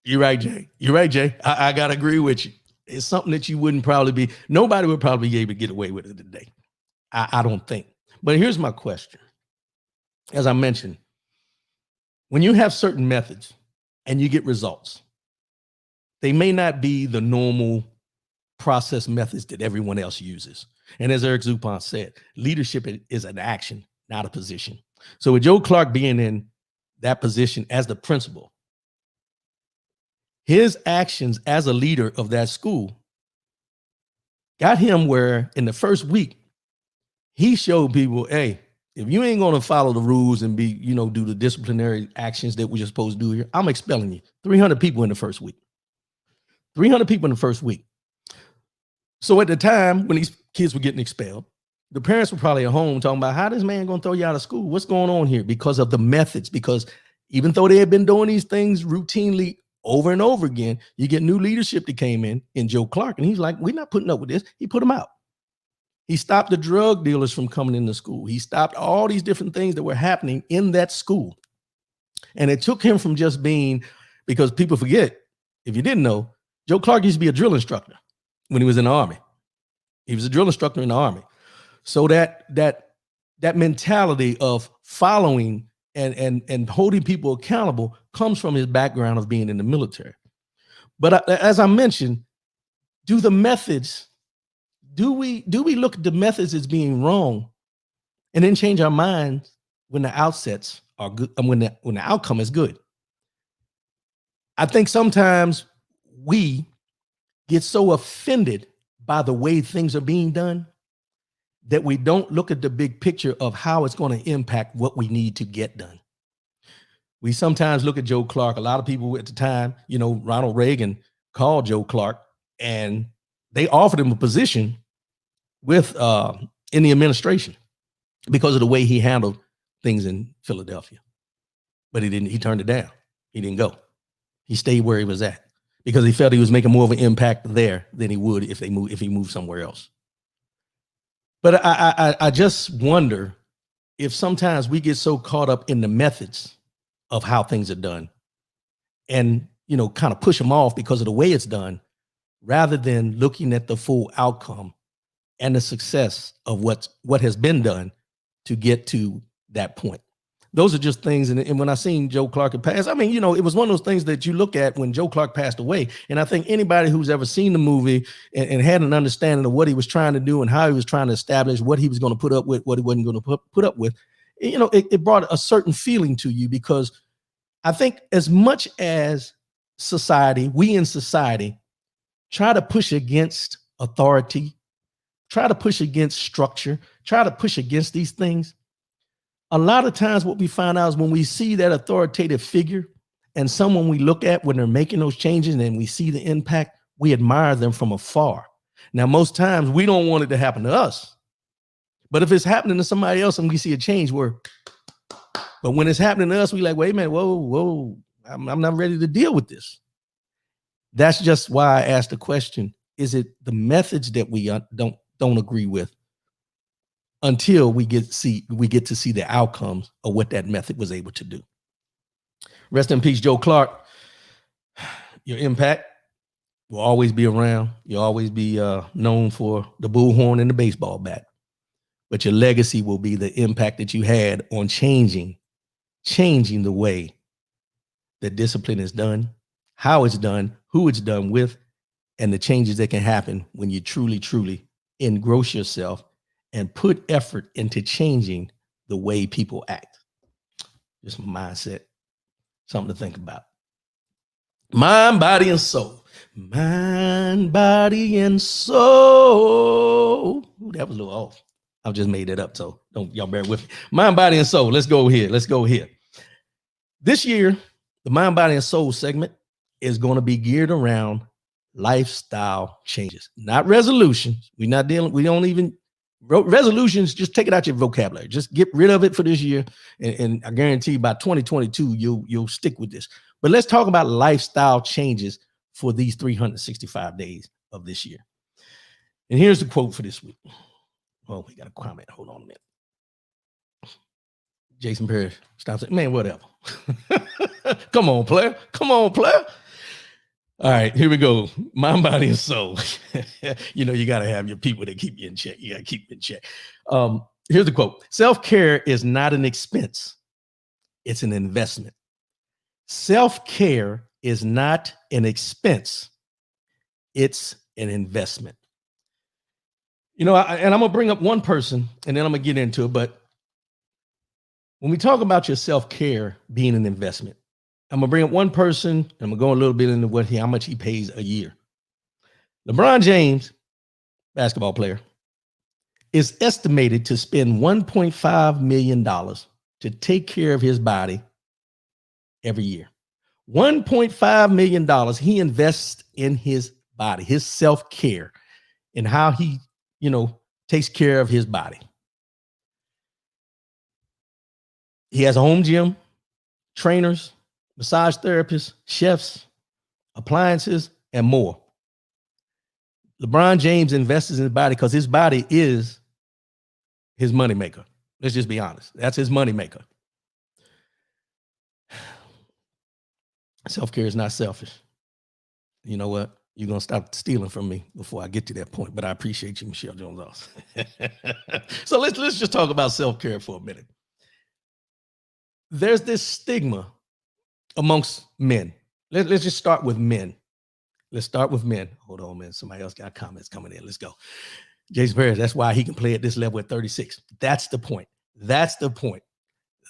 S1: you're right, Jay. You're right, Jay. I gotta agree with you. It's something that you wouldn't probably be, nobody would probably be able to get away with it today. I don't think. But here's my question. As I mentioned, when you have certain methods and you get results, they may not be the normal process methods that everyone else uses. And as Eric Zupan said, leadership is an action, not a position. So with Joe Clark being in that position as the principal, his actions as a leader of that school got him where in the first week, he showed people, hey, if you ain't going to follow the rules and be, do the disciplinary actions that we're supposed to do here, I'm expelling you. 300 people in the first week. 300 people in the first week. So at the time when these kids were getting expelled, the parents were probably at home talking about how this man going to throw you out of school? What's going on here? Because of the methods, because even though they had been doing these things routinely over and over again, you get new leadership that came in Joe Clark, and he's like, we're not putting up with this. He put them out. He stopped the drug dealers from coming into school. He stopped all these different things that were happening in that school. And it took him from just being, because people forget, if you didn't know, Joe Clark used to be a drill instructor when he was in the Army. He was a drill instructor in the Army. So that mentality of following and holding people accountable comes from his background of being in the military. But as I mentioned, do the methods, do we look at the methods as being wrong and then change our minds when the outsets are good and when the outcome is good? I think sometimes we get so offended by the way things are being done that we don't look at the big picture of how it's going to impact what we need to get done. We sometimes look at Joe Clark. A lot of people at the time, Ronald Reagan called Joe Clark and they offered him a position with in the administration because of the way he handled things in Philadelphia. But he turned it down. He didn't go. He stayed where he was at because he felt he was making more of an impact there than he would if he moved somewhere else. But I just wonder if sometimes we get so caught up in the methods of how things are done and, kind of push them off because of the way it's done, rather than looking at the full outcome and the success of what has been done to get to that point. Those are just things. And when I seen Joe Clark pass, I mean, it was one of those things that you look at when Joe Clark passed away. And I think anybody who's ever seen the movie and had an understanding of what he was trying to do and how he was trying to establish what he was going to put up with, what he wasn't going to put up with, it brought a certain feeling to you, because I think as much as we in society try to push against authority, try to push against structure, try to push against these things, a lot of times what we find out is when we see that authoritative figure and someone we look at when they're making those changes and we see the impact, we admire them from afar. Now, most times we don't want it to happen to us, but if it's happening to somebody else and we see a change, but when it's happening to us, we like, wait a minute, whoa, I'm not ready to deal with this. That's just why I asked the question, is it the methods that we don't agree with until we get to see the outcomes of what that method was able to do? Rest in peace, Joe Clark. Your impact will always be around. You'll always be known for the bullhorn and the baseball bat. But your legacy will be the impact that you had on changing the way that discipline is done, how it's done, who it's done with, and the changes that can happen when you truly, truly engross yourself and put effort into changing the way people act. Just mindset, something to think about. Mind, body, and soul. Mind, body, and soul. Ooh, that was a little off. I've just made it up, so don't y'all bear with me. Mind, body, and soul. Let's go here. Let's go here. This year, the mind, body, and soul segment is going to be geared around lifestyle changes, not resolutions. We're not dealing, we don't even resolutions, just take it out your vocabulary. Just get rid of it for this year. And I guarantee you by 2022, you'll stick with this. But let's talk about lifestyle changes for these 365 days of this year. And here's the quote for this week. Oh, we got a comment. Hold on a minute. Jason Perry, stop saying, man, whatever. Come on, player. Come on, player. All right, here we go. Mind, body, and soul. You know, you got to have your people that keep you in check. You got to keep in check. Here's the quote. Self-care is not an expense. It's an investment. Self-care is not an expense. It's an investment. You know, and I'm going to bring up one person and then I'm going to get into it. But when we talk about your self-care being an investment, I'm going to bring up one person and I'm going to go a little bit into how much he pays a year. LeBron James, basketball player, is estimated to spend $1.5 million to take care of his body every year. $1.5 million he invests in his body, his self-care, and how he, takes care of his body. He has a home gym, trainers, massage therapists, chefs, appliances, and more. LeBron James invests in his body because his body is his moneymaker. Let's just be honest. That's his moneymaker. Self-care is not selfish. You know what? You're going to stop stealing from me before I get to that point, but I appreciate you, Michelle Jones. So let's just talk about self-care for a minute. There's this stigma amongst men. Let's just start with men. Let's start with men. Hold on, man. Somebody else got comments coming in. Let's go. Jason Perry, that's why he can play at this level at 36. That's the point. That's the point.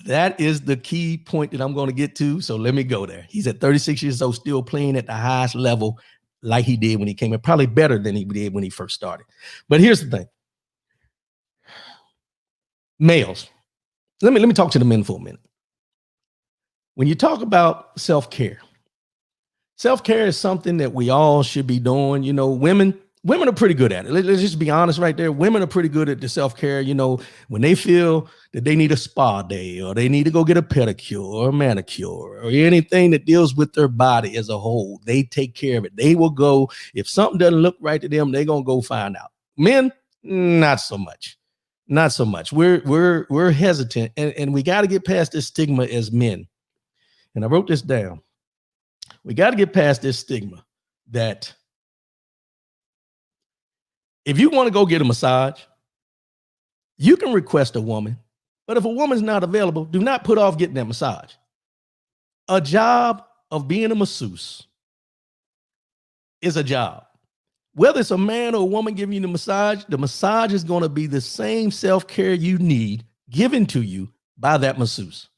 S1: That is the key point that I'm going to get to. So let me go there. He's at 36 years old, still playing at the highest level like he did when he came in, probably better than he did when he first started. But here's the thing. Males, let me talk to the men for a minute. When you talk about self-care is something that we all should be doing. Women are pretty good at it. Let's just be honest right there. Women are pretty good at the self-care. When they feel that they need a spa day or they need to go get a pedicure or a manicure or anything that deals with their body as a whole, they take care of it. They will go, if something doesn't look right to them, they're going to go find out. Men, not so much. Not so much. We're hesitant and we got to get past this stigma as men. And I wrote this down. We got to get past this stigma that if you want to go get a massage, you can request a woman, but if a woman's not available, do not put off getting that massage. A job of being a masseuse is a job. Whether it's a man or a woman giving you the massage is going to be the same self-care you need given to you by that masseuse.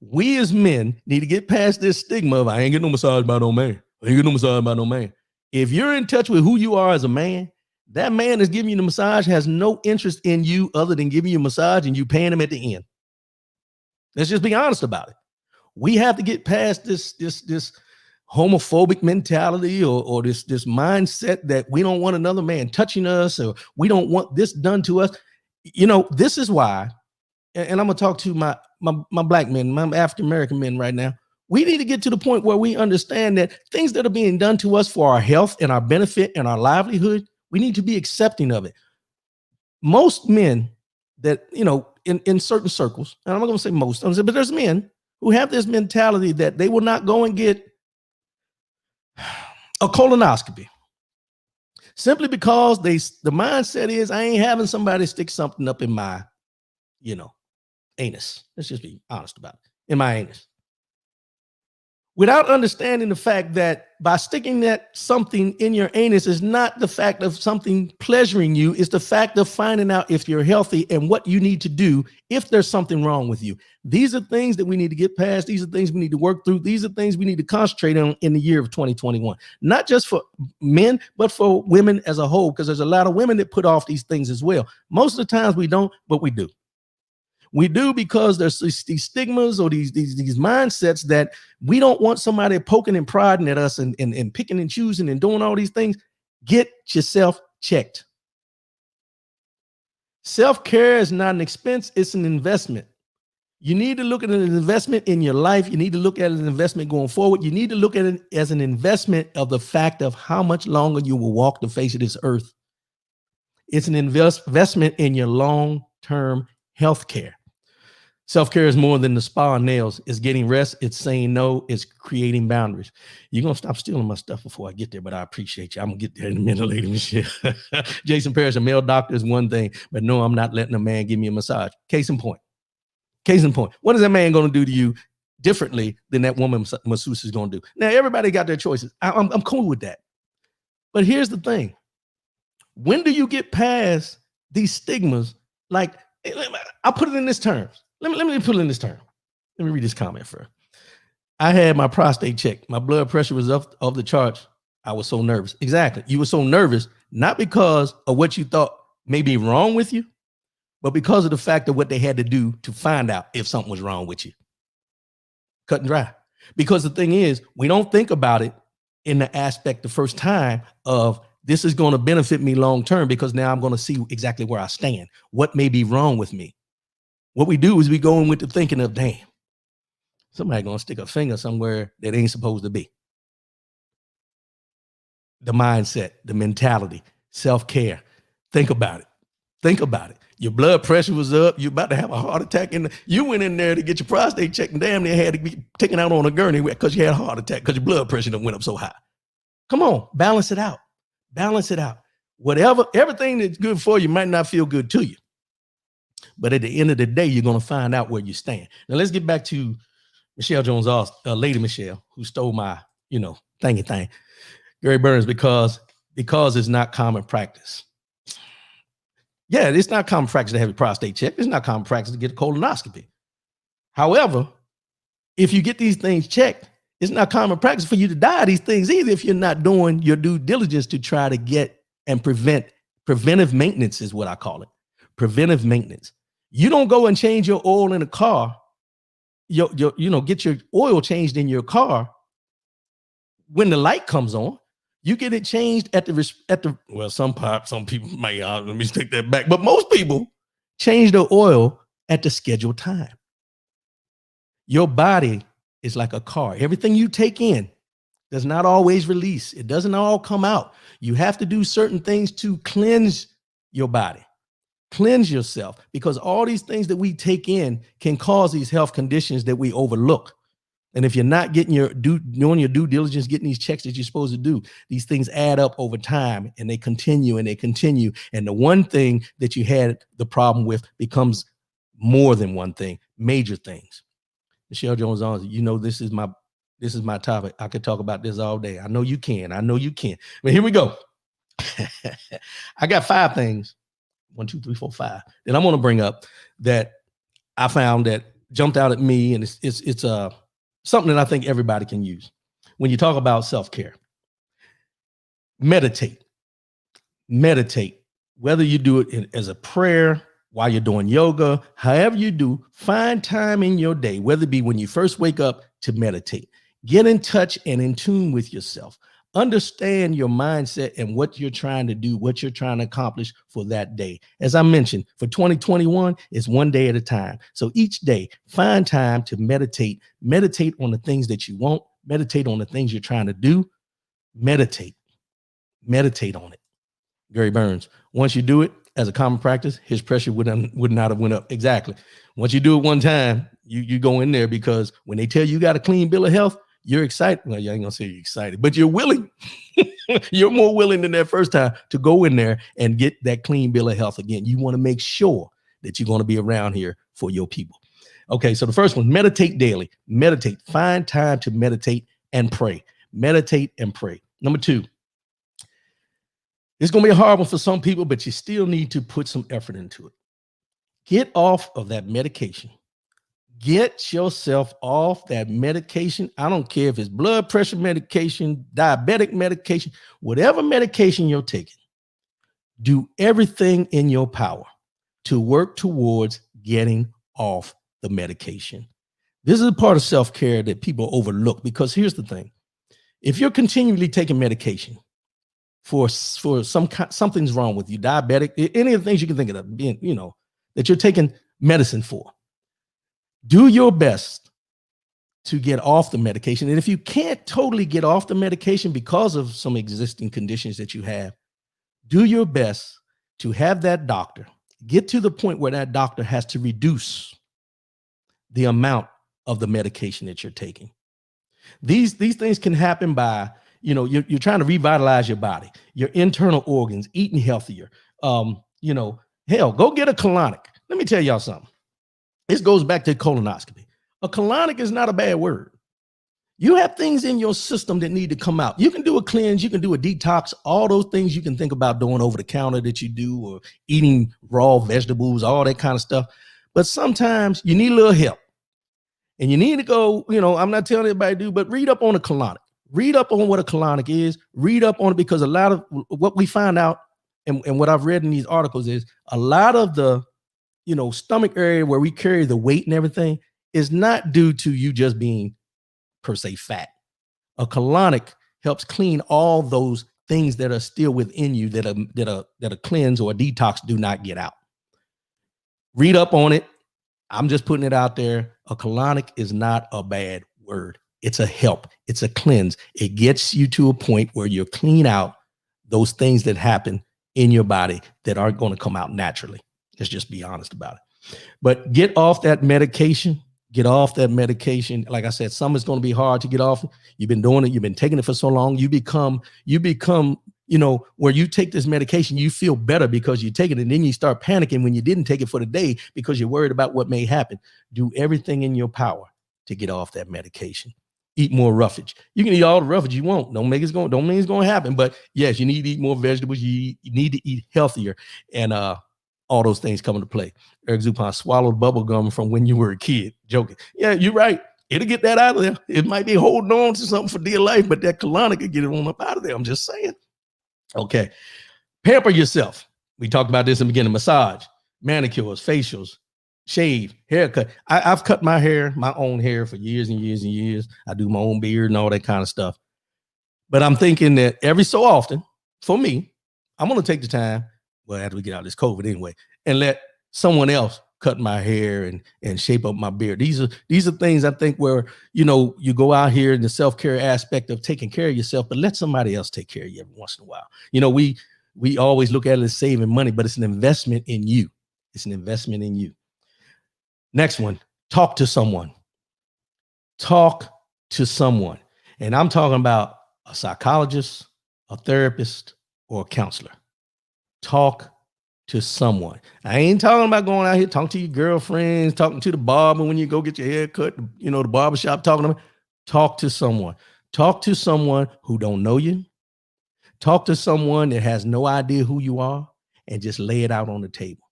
S1: We as men need to get past this stigma of I ain't getting no massage by no man. I ain't getting no massage by no man. If you're in touch with who you are as a man, that man is giving you the massage has no interest in you other than giving you a massage and you paying him at the end. Let's just be honest about it. We have to get past this homophobic mentality or this mindset that we don't want another man touching us or we don't want this done to us. This is why, and I'm going to talk to my black men, my African-American men right now. We need to get to the point where we understand that things that are being done to us for our health and our benefit and our livelihood, we need to be accepting of it. Most men that, in certain circles, and I'm not going to say most, but there's men who have this mentality that they will not go and get a colonoscopy simply because the mindset is I ain't having somebody stick something up in my, anus. Let's just be honest about it. In my anus. without understanding the fact that by sticking that something in your anus is not the fact of something pleasuring you, it's the fact of finding out if you're healthy and what you need to do if there's something wrong with you. These are things that we need to get past. These are things we need to work through. These are things we need to concentrate on in the year of 2021, not just for men, but for women as a whole, because there's a lot of women that put off these things as well. Most of the times we don't, but we do. We do because there's these stigmas or these mindsets that we don't want somebody poking and prodding at us and picking and choosing and doing all these things. Get yourself checked. Self-care is not an expense, it's an investment. You need to look at an investment in your life. You need to look at an investment going forward. You need to look at it as an investment of the fact of how much longer you will walk the face of this earth. It's an investment in your long-term health care. Self-care is more than the spa and nails. It's getting rest. It's saying no. It's creating boundaries. You're going to stop stealing my stuff before I get there, but I appreciate you. I'm going to get there in a minute, Lady Michelle. Jason Parrish, a male doctor is one thing, but no, I'm not letting a man give me a massage. Case in point. Case in point. What is that man going to do to you differently than that woman masseuse is going to do? Now, everybody got their choices. I'm cool with that. But here's the thing. When do you get past these stigmas? Like, I'll put it in this terms. Let me put it in this term. Let me read this comment first. I had my prostate checked. My blood pressure was up off the charts. I was so nervous. Exactly. You were so nervous, not because of what you thought may be wrong with you, but because of the fact of what they had to do to find out if something was wrong with you. Cut and dry. Because the thing is, we don't think about it in the aspect the first time of this is going to benefit me long term, because now I'm going to see exactly where I stand. What may be wrong with me? What we do is we go in with the thinking of, damn, somebody going to stick a finger somewhere that ain't supposed to be. The mindset, the mentality, self-care. Think about it. Think about it. Your blood pressure was up. You're about to have a heart attack. And you went in there to get your prostate checked and damn near had to be taken out on a gurney because you had a heart attack because your blood pressure went up so high. Come on, balance it out. Balance it out. Whatever, everything that's good for you might not feel good to you. But at the end of the day, you're going to find out where you stand. Now, let's get back to Michelle Jones, Lady Michelle, who stole my, thingy thing. Gary Burns, because it's not common practice. Yeah, it's not common practice to have your prostate checked. It's not common practice to get a colonoscopy. However, if you get these things checked, it's not common practice for you to die of these things either if you're not doing your due diligence to try to get and preventive maintenance is what I call it. Preventive maintenance. You don't go and change your oil in a car, get your oil changed in your car when the light comes on. You get it changed some people might, let me take that back, but most people change the oil at the scheduled time. Your body is like a car. Everything you take in does not always release. It doesn't all come out. You have to do certain things to cleanse your body. Cleanse yourself, because all these things that we take in can cause these health conditions that we overlook. And if you're not doing your due diligence, getting these checks that you're supposed to do, these things add up over time and they continue and they continue. And the one thing that you had the problem with becomes more than one thing, major things. Michelle Jones, this is my topic. I could talk about this all day. I know you can. But here we go. I got 5 things. 1, 2, 3, 4, 5 that I'm going to bring up that I found that jumped out at me, and it's something that I think everybody can use when you talk about self-care. Meditate, whether you do it as a prayer, while you're doing yoga, however you do, find time in your day, whether it be when you first wake up, to meditate. Get in touch and in tune with yourself. Understand your mindset and what you're trying to do, what you're trying to accomplish for that day. As I mentioned, for 2021, it's one day at a time. So each day, find time to meditate. Meditate on the things that you want. Meditate on the things you're trying to do. Meditate on it. Gary Burns. Once you do it as a common practice, his pressure would not have went up. Exactly. Once you do it one time, you go in there, because when they tell you got a clean bill of health, you're excited. Well, you ain't gonna say you're excited, but you're willing. You're more willing than that first time to go in there and get that clean bill of health again. You want to make sure that you're going to be around here for your people. Okay, so the first one, meditate daily. Meditate. Find time to meditate and pray. Meditate and pray. Number two, it's going to be a hard one for some people, but you still need to put some effort into it. Get off of that medication. Get yourself off that medication. I don't care if it's blood pressure medication, diabetic medication, whatever medication you're taking. Do everything in your power to work towards getting off the medication. This is a part of self-care that people overlook, because here's the thing. If you're continually taking medication for something's wrong with you, diabetic, any of the things you can think of, being, that you're taking medicine for, do your best to get off the medication. And if you can't totally get off the medication because of some existing conditions that you have, do your best to have that doctor get to the point where that doctor has to reduce the amount of the medication that you're taking. These things can happen by, you're trying to revitalize your body, your internal organs, eating healthier. Hell, go get a colonic. Let me tell y'all something. This goes back to colonoscopy. A colonic is not a bad word. You have things in your system that need to come out. You can do a cleanse, you can do a detox, all those things you can think about doing over the counter that you do, or eating raw vegetables, all that kind of stuff. But sometimes you need a little help. And you need to go, I'm not telling everybody to do, but read up on a colonic. Read up on what a colonic is. Read up on it, because a lot of what we find out and what I've read in these articles is a lot of the stomach area where we carry the weight and everything is not due to you just being per se fat. A colonic helps clean all those things that are still within you that a cleanse or a detox do not get out. Read up on it. I'm just putting it out there. A colonic is not a bad word. It's a help. It's a cleanse. It gets you to a point where you clean out those things that happen in your body that aren't going to come out naturally. Let's just be honest about it. But get off that medication. Get off that medication. Like I said, some is going to be hard to get off. You've been doing it. You've been taking it for so long. You become, where you take this medication, you feel better because you take it. And then you start panicking when you didn't take it for the day because you're worried about what may happen. Do everything in your power to get off that medication. Eat more roughage. You can eat all the roughage you want. Don't mean it's going to happen. But yes, you need to eat more vegetables. You need to eat healthier. And all those things come into play. Eric Zupan swallowed bubble gum from when you were a kid. Joking. Yeah, you're right. It'll get that out of there. It might be holding on to something for dear life, but that colonic will get it on up out of there. I'm just saying. Okay. Pamper yourself. We talked about this in the beginning. Massage, manicures, facials, shave, haircut. I've cut my hair, my own hair, for years and years and years. I do my own beard and all that kind of stuff. But I'm thinking that every so often, for me, I'm going to take the time, well, after we get out of this COVID anyway, and let someone else cut my hair and shape up my beard. These are things I think where, you go out here in the self-care aspect of taking care of yourself, but let somebody else take care of you every once in a while. We always look at it as saving money, but it's an investment in you. It's an investment in you. Next one, talk to someone. Talk to someone. And I'm talking about a psychologist, a therapist, or a counselor. Talk to someone. I ain't talking about going out here talking to your girlfriends, talking to the barber when you go get your hair cut, the barbershop, talking to them. Talk to someone. Talk to someone who don't know you. Talk to someone that has no idea who you are, and just lay it out on the table,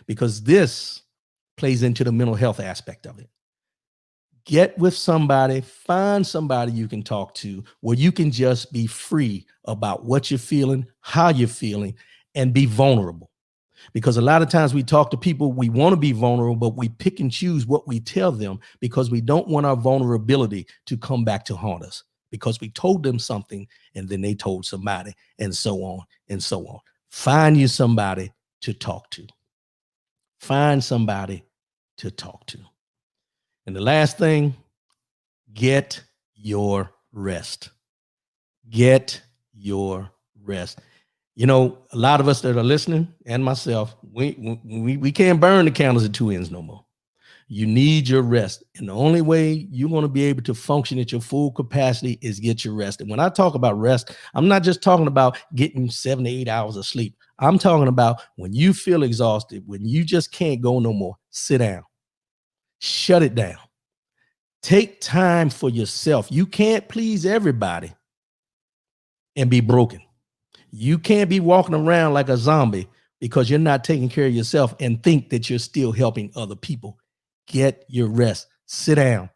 S1: because this plays into the mental health aspect of it. Get with somebody, find somebody you can talk to where you can just be free about what you're feeling, how you're feeling, and be vulnerable. Because a lot of times we talk to people, we want to be vulnerable, but we pick and choose what we tell them because we don't want our vulnerability to come back to haunt us, because we told them something and then they told somebody, and so on and so on. Find you somebody to talk to. Find somebody to talk to. And the last thing, get your rest. Get your rest. A lot of us that are listening, and myself, we can't burn the candles at two ends no more. You need your rest. And the only way you're going to be able to function at your full capacity is get your rest. And when I talk about rest, I'm not just talking about getting 7 to 8 hours of sleep. I'm talking about when you feel exhausted, when you just can't go no more, sit down. Shut it down. Take time for yourself. You can't please everybody and be broken. You can't be walking around like a zombie because you're not taking care of yourself and think that you're still helping other people. Get your rest. Sit down.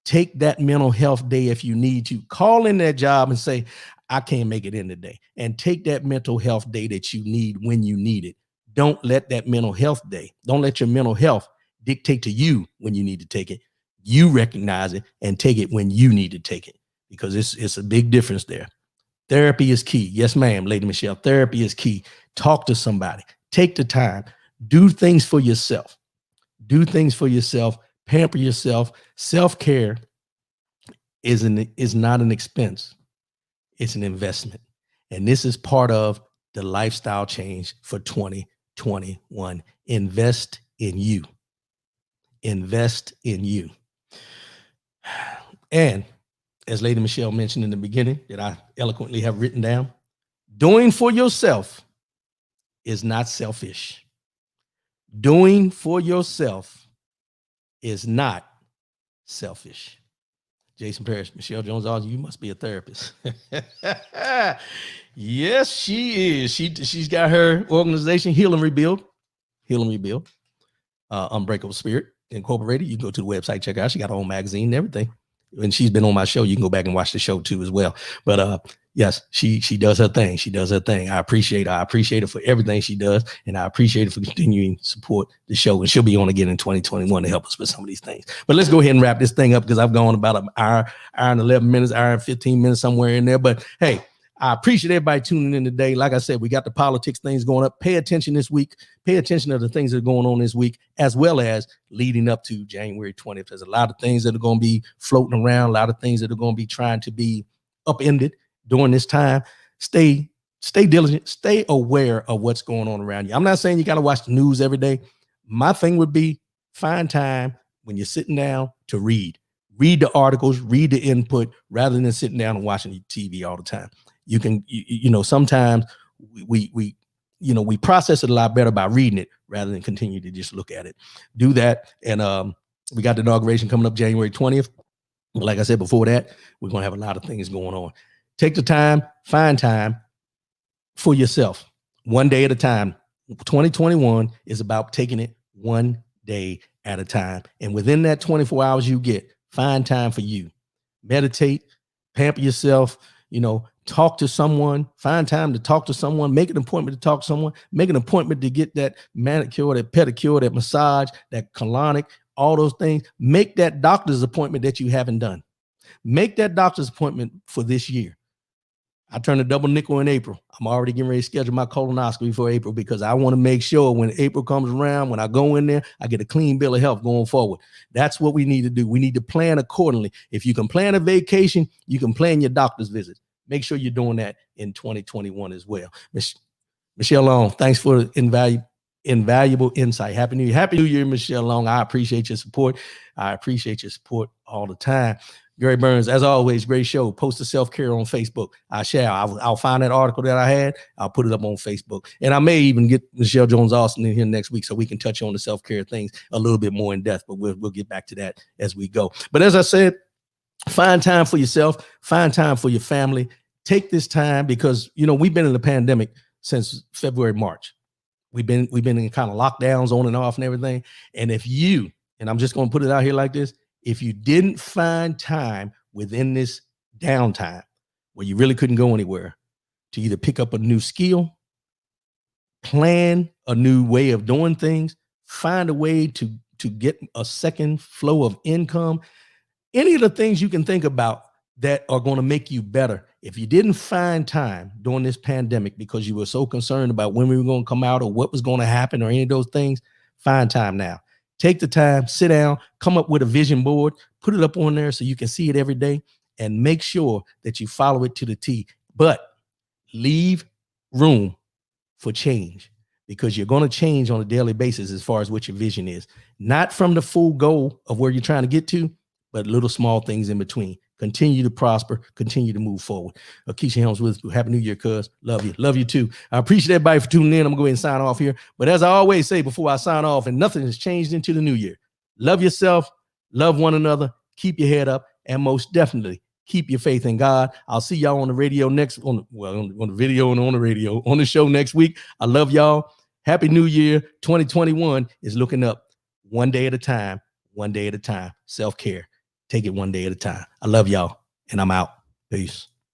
S1: Take that mental health day if you need to. Call in that job and say, I can't make it in today. And take that mental health day that you need when you need it. Don't let that mental health day, don't let your mental health dictate to you when you need to take it. You recognize it and take it when you need to take it, because it's a big difference there. Therapy is key. Yes, ma'am, Lady Michelle. Therapy is key. Talk to somebody. Take the time. Do things for yourself. Do things for yourself. Pamper yourself. Self-care is not an expense. It's an investment. And this is part of the lifestyle change for 2021. Invest in you. Invest in you. And as Lady Michelle mentioned in the beginning, that I eloquently have written down, doing for yourself is not selfish. Doing for yourself is not selfish. Jason Parrish, Michelle Jones, you must be a therapist. Yes, she is. She's got her organization, Heal and Rebuild. Unbreakable Spirit Incorporated. You can go to the website, check her out. She got her own magazine and everything. And she's been on my show. You can go back and watch the show too as well. But yes, she does her thing. She does her thing. I appreciate her. I appreciate her for everything she does. And I appreciate her for continuing to support the show. And she'll be on again in 2021 to help us with some of these things. But let's go ahead and wrap this thing up, because I've gone about an hour and 11 minutes, hour and 15 minutes, somewhere in there. But hey, I appreciate everybody tuning in today. Like I said, we got the politics things going up. Pay attention this week. Pay attention to the things that are going on this week, as well as leading up to January 20th. There's a lot of things that are going to be floating around, a lot of things that are going to be trying to be upended during this time. Stay diligent. Stay aware of what's going on around you. I'm not saying you got to watch the news every day. My thing would be find time when you're sitting down to read. Read the articles, read the input, rather than sitting down and watching TV all the time. You can, you know, sometimes we process it a lot better by reading it rather than continue to just look at it. Do that. And we got the inauguration coming up January 20th. Like I said before that, we're going to have a lot of things going on. Take the time, find time for yourself, one day at a time. 2021 is about taking it one day at a time. And within that 24 hours you get, find time for you. Meditate, pamper yourself, talk to someone, find time to talk to someone, make an appointment to talk to someone, make an appointment to get that manicure, that pedicure, that massage, that colonic, all those things. Make that doctor's appointment that you haven't done. Make that doctor's appointment for this year. I turn a double nickel in April. I'm already getting ready to schedule my colonoscopy for April, because I want to make sure when April comes around, when I go in there, I get a clean bill of health going forward. That's what we need to do. We need to plan accordingly. If you can plan a vacation, you can plan your doctor's visit. Make sure you're doing that in 2021 as well. Michelle Long, thanks for invaluable insight. Happy New Year. Happy New Year, Michelle Long. I appreciate your support. I appreciate your support all the time. Gary Burns, as always, great show. Post the self-care on Facebook. I shall. I'll find that article that I had. I'll put it up on Facebook. And I may even get Michelle Jones Austin in here next week so we can touch on the self-care things a little bit more in depth, but we'll get back to that as we go. But as I said, find time for yourself, find time for your family. Take this time, because, we've been in the pandemic since February, March. We've been in kind of lockdowns on and off and everything. And and I'm just going to put it out here like this, if you didn't find time within this downtime where you really couldn't go anywhere to either pick up a new skill, plan a new way of doing things, find a way to get a second flow of income, any of the things you can think about that are going to make you better. If you didn't find time during this pandemic because you were so concerned about when we were going to come out or what was going to happen or any of those things, find time now. Take the time, sit down, come up with a vision board, put it up on there so you can see it every day, and make sure that you follow it to the T. But leave room for change, because you're going to change on a daily basis as far as what your vision is. Not from the full goal of where you're trying to get to, but little small things in between. Continue to prosper, continue to move forward. Keisha Helms with you. Happy New Year, cuz. Love you. Love you too. I appreciate everybody for tuning in. I'm going to go ahead and sign off here. But as I always say before I sign off, and nothing has changed into the new year, love yourself, love one another, keep your head up, and most definitely keep your faith in God. I'll see y'all on the radio on the video and on the radio, on the show next week. I love y'all. Happy New Year. 2021 is looking up one day at a time, one day at a time. Self-care. Take it one day at a time. I love y'all, and I'm out. Peace.